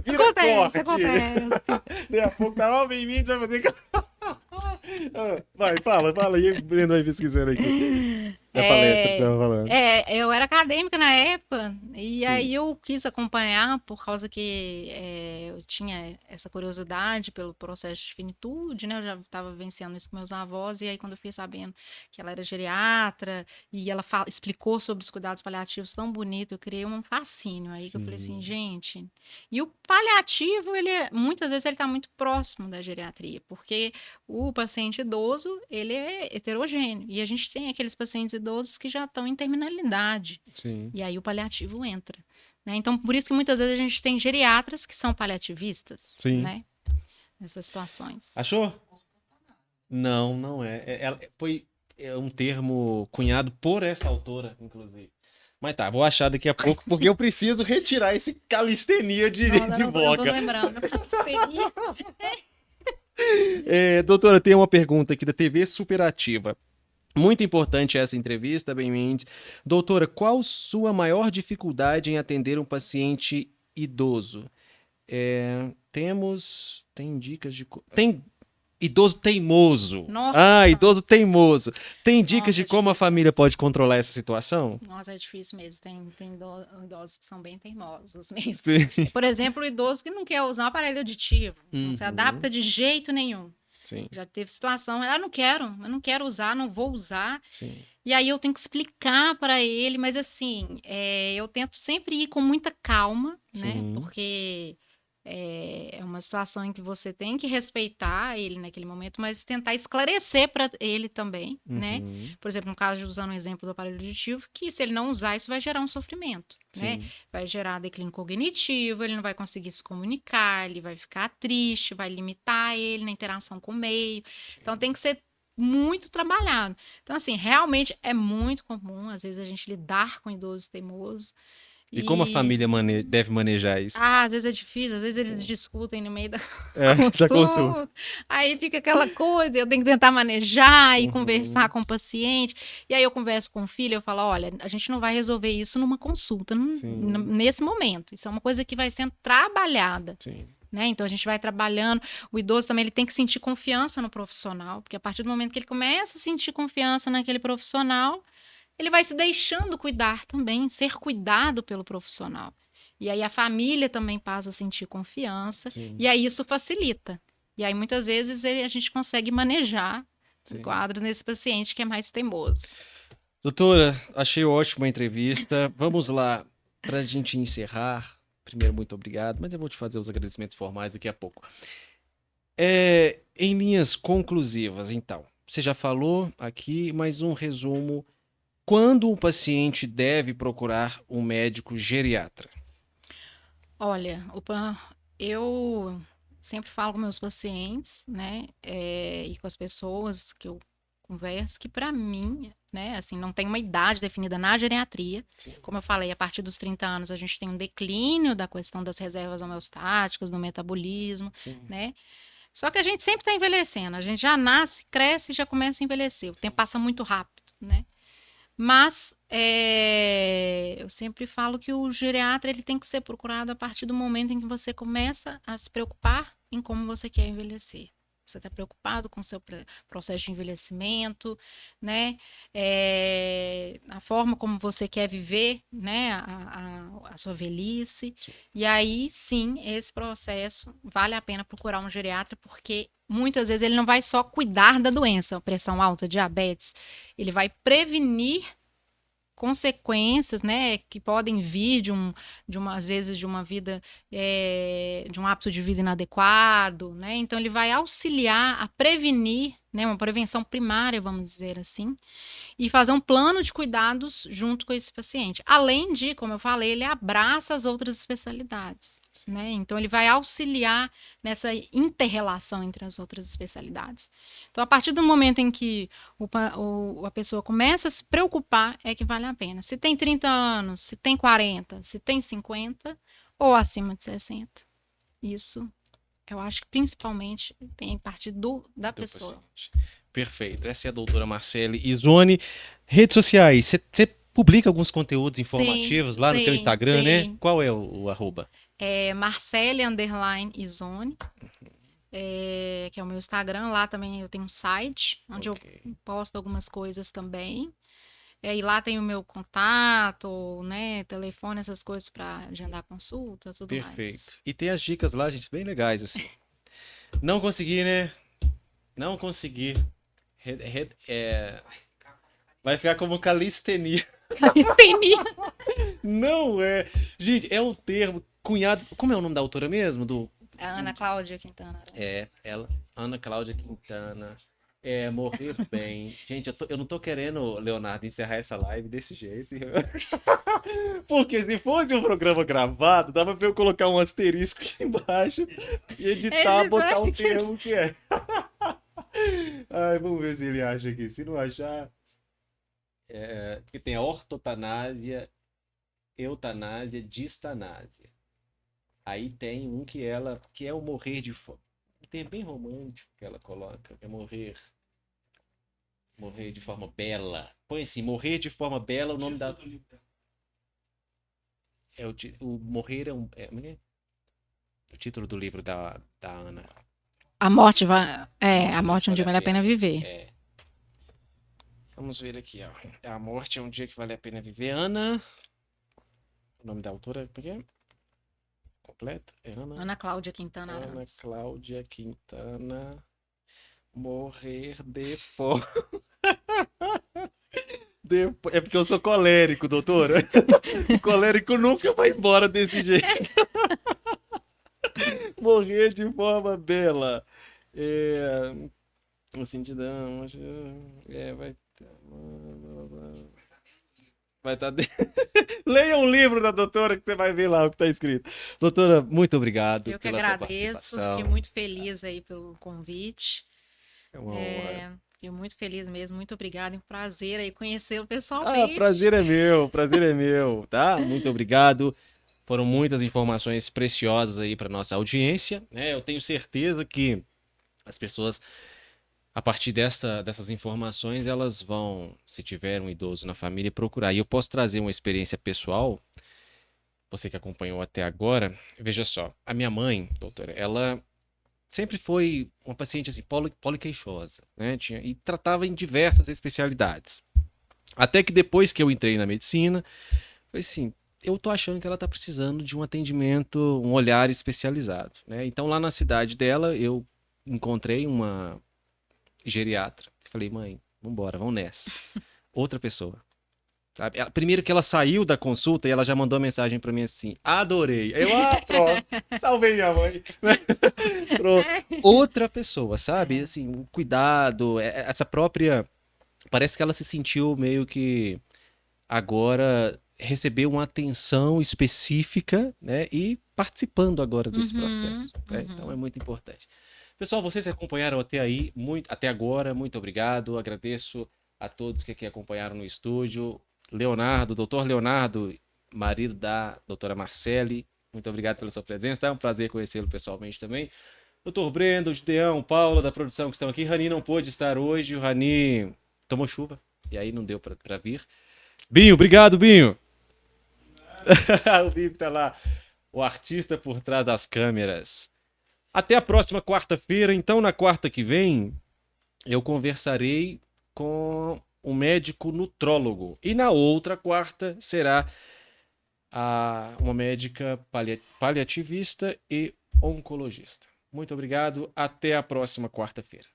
Acontece. Daqui a pouco tá bem-vindo, vai fazer... Vai, fala aí, o Breno vai pesquisando aqui. Da palestra que você tava falando. Eu era acadêmica na época, e aí eu quis acompanhar, por causa que eu tinha essa curiosidade pelo processo de finitude, né? Eu já estava vivenciando isso com meus avós, e aí quando eu fiquei sabendo que ela era geriatra, e ela explicou sobre os cuidados paliativos tão bonito, eu criei um fascínio aí, que eu falei assim, gente... E o paliativo, muitas vezes ele está muito próximo da geriatria, porque o paciente idoso, ele é heterogêneo, e a gente tem aqueles pacientes idosos que já estão em terminalidade. Sim. E aí o paliativo entra. Né? Então, por isso que muitas vezes a gente tem geriatras que são paliativistas. Sim. Né? Nessas situações. Achou? Não é. Foi um termo cunhado por essa autora, inclusive. Mas tá, vou achar daqui a pouco, porque eu preciso retirar esse calistenia de boca. Eu tô lembrando. Calistenia. Doutora, tem uma pergunta aqui da TV Superativa. Muito importante essa entrevista, bem-vindos. Doutora, qual sua maior dificuldade em atender um paciente idoso? Tem dicas de... Tem idoso teimoso. Nossa. Idoso teimoso. Tem dicas de como difícil. A família pode controlar essa situação? Nossa, é difícil mesmo. Tem idosos que são bem teimosos mesmo. Sim. Por exemplo, o idoso que não quer usar um aparelho auditivo. Não se adapta de jeito nenhum. Sim. Já teve situação, eu não quero usar, não vou usar. Sim. E aí eu tenho que explicar para ele, mas assim, eu tento sempre ir com muita calma, né? Sim. Porque É uma situação em que você tem que respeitar ele naquele momento, mas tentar esclarecer para ele também, né? Uhum. Por exemplo, no caso de usando o exemplo do aparelho auditivo, que se ele não usar, isso vai gerar um sofrimento, né? Sim. Vai gerar declínio cognitivo, ele não vai conseguir se comunicar, ele vai ficar triste, vai limitar ele na interação com o meio. Então tem que ser muito trabalhado. Então, assim, realmente é muito comum, às vezes, a gente lidar com idosos teimosos. E como a família deve manejar isso? Às vezes é difícil, às vezes eles discutem no meio da Da consulta. consulta, aí fica aquela coisa, eu tenho que tentar manejar e Uhum. conversar com o paciente, e aí eu converso com o filho, eu falo, olha, a gente não vai resolver isso numa consulta, Sim. nesse momento, isso é uma coisa que vai sendo trabalhada, Sim. né? Então a gente vai trabalhando, o idoso também ele tem que sentir confiança no profissional, porque a partir do momento que ele começa a sentir confiança naquele profissional, ele vai se deixando cuidar também, ser cuidado pelo profissional. E aí a família também passa a sentir confiança, Sim. e aí isso facilita. E aí muitas vezes a gente consegue manejar Sim. quadros nesse paciente que é mais teimoso. Doutora, achei ótima a entrevista. Vamos lá, para a gente encerrar. Primeiro, muito obrigado, mas eu vou te fazer os agradecimentos formais daqui a pouco. Em linhas conclusivas, então, você já falou aqui, mas um resumo. Quando um paciente deve procurar um médico geriatra? Olha, eu sempre falo com meus pacientes, né, e com as pessoas que eu converso, que para mim, né, assim, não tem uma idade definida na geriatria. Sim. Como eu falei, a partir dos 30 anos a gente tem um declínio da questão das reservas homeostáticas, do metabolismo, Sim. né? Só que a gente sempre está envelhecendo, a gente já nasce, cresce e já começa a envelhecer. O tempo passa muito rápido, né? Mas eu sempre falo que o geriatra ele tem que ser procurado a partir do momento em que você começa a se preocupar em como você quer envelhecer. Você está preocupado com o seu processo de envelhecimento, né? A forma como você quer viver, né? A sua velhice. Sim. E aí, sim, esse processo vale a pena procurar um geriatra, porque muitas vezes ele não vai só cuidar da doença, pressão alta, diabetes, ele vai prevenir consequências, né, que podem vir às vezes, de uma vida, de um hábito de vida inadequado, né? Então, ele vai auxiliar a prevenir, né, uma prevenção primária, vamos dizer assim, e fazer um plano de cuidados junto com esse paciente. Além de, como eu falei, ele abraça as outras especialidades, né? Então, ele vai auxiliar nessa inter-relação entre as outras especialidades. Então, a partir do momento em que a pessoa começa a se preocupar, é que vale a pena. Se tem 30 anos, se tem 40, se tem 50 ou acima de 60. Isso, eu acho que principalmente tem a partir da pessoa. Paciente. Perfeito. Essa é a doutora Marcele Izone. Redes sociais, você publica alguns conteúdos informativos lá no seu Instagram, né? Qual é o arroba? Marcele _Izone, que é o meu Instagram. Lá também eu tenho um site, onde eu posto algumas coisas também. E lá tem o meu contato, né, telefone, essas coisas para agendar consulta, tudo mais. Perfeito. E tem as dicas lá, gente, bem legais, assim. Não consegui, né? Não consegui. Vai ficar como calistenia. Calistenia. Não é. Gente, é um termo. Cunhado. Como é o nome da autora mesmo? Ana Cláudia Quintana. Ela. Ana Cláudia Quintana. Morrer bem. Gente, eu não tô querendo, Leonardo, encerrar essa live desse jeito. Porque se fosse um programa gravado, dava pra eu colocar um asterisco aqui embaixo e editar, botar um termo que é. Ai, vamos ver se ele acha aqui. Se não achar. Porque tem a ortotanásia, eutanásia, distanásia. Aí tem um que é o morrer de fome. Tem bem romântico que ela coloca, é morrer de forma bela. Põe assim, morrer de forma bela, o nome da... O morrer é um... o título do livro da Ana. A morte um dia vale a pena viver. Vamos ver aqui, ó. A morte é um dia que vale a pena viver. Ana... O nome da autora é... Completo? É Ana Cláudia Quintana. Ana Cláudia Quintana. Morrer de fome. É porque eu sou colérico, doutora. O colérico nunca vai embora desse jeito. Morrer de forma bela. O sentidão. Vai estar. Leia um livro da doutora que você vai ver lá o que está escrito. Doutora, muito obrigado Eu que pela sua agradeço, participação. fiquei muito feliz aí pelo convite. É uma honra. Fiquei muito feliz mesmo, muito obrigada, é um prazer aí conhecê-lo Ah, pessoalmente. prazer é meu, tá? Muito obrigado. Foram muitas informações preciosas aí para nossa audiência, né? Eu tenho certeza que as pessoas, a partir dessas informações, elas vão, se tiver um idoso na família, procurar. E eu posso trazer uma experiência pessoal, você que acompanhou até agora. Veja só, a minha mãe, doutora, ela sempre foi uma paciente assim, poliqueixosa, né? E tratava em diversas especialidades. Até que depois que eu entrei na medicina, foi assim, eu tô achando que ela tá precisando de um atendimento, um olhar especializado, né? Então lá na cidade dela, eu encontrei uma geriatra. Falei, mãe, vambora, vamos nessa. Outra pessoa. Sabe? Primeiro que ela saiu da consulta e ela já mandou uma mensagem pra mim assim: adorei. Pronto, salvei minha mãe. Pronto. Outra pessoa, sabe? Assim, o cuidado, essa própria. Parece que ela se sentiu meio que agora recebeu uma atenção específica, né? E participando agora desse processo, né? Então é muito importante. Pessoal, vocês que acompanharam até aí, até agora, muito obrigado. Agradeço a todos que aqui acompanharam no estúdio. Leonardo, doutor Leonardo, marido da doutora Marcele, muito obrigado pela sua presença. É um prazer conhecê-lo pessoalmente também. Doutor Brendo, Gideão, Paula da produção que estão aqui. Rani não pôde estar hoje, o Rani tomou chuva e aí não deu para vir. Binho, obrigado, Binho. O Binho que tá lá, o artista por trás das câmeras. Até a próxima quarta-feira. Então, na quarta que vem, eu conversarei com um médico nutrólogo. E na outra quarta será uma médica paliativista e oncologista. Muito obrigado. Até a próxima quarta-feira.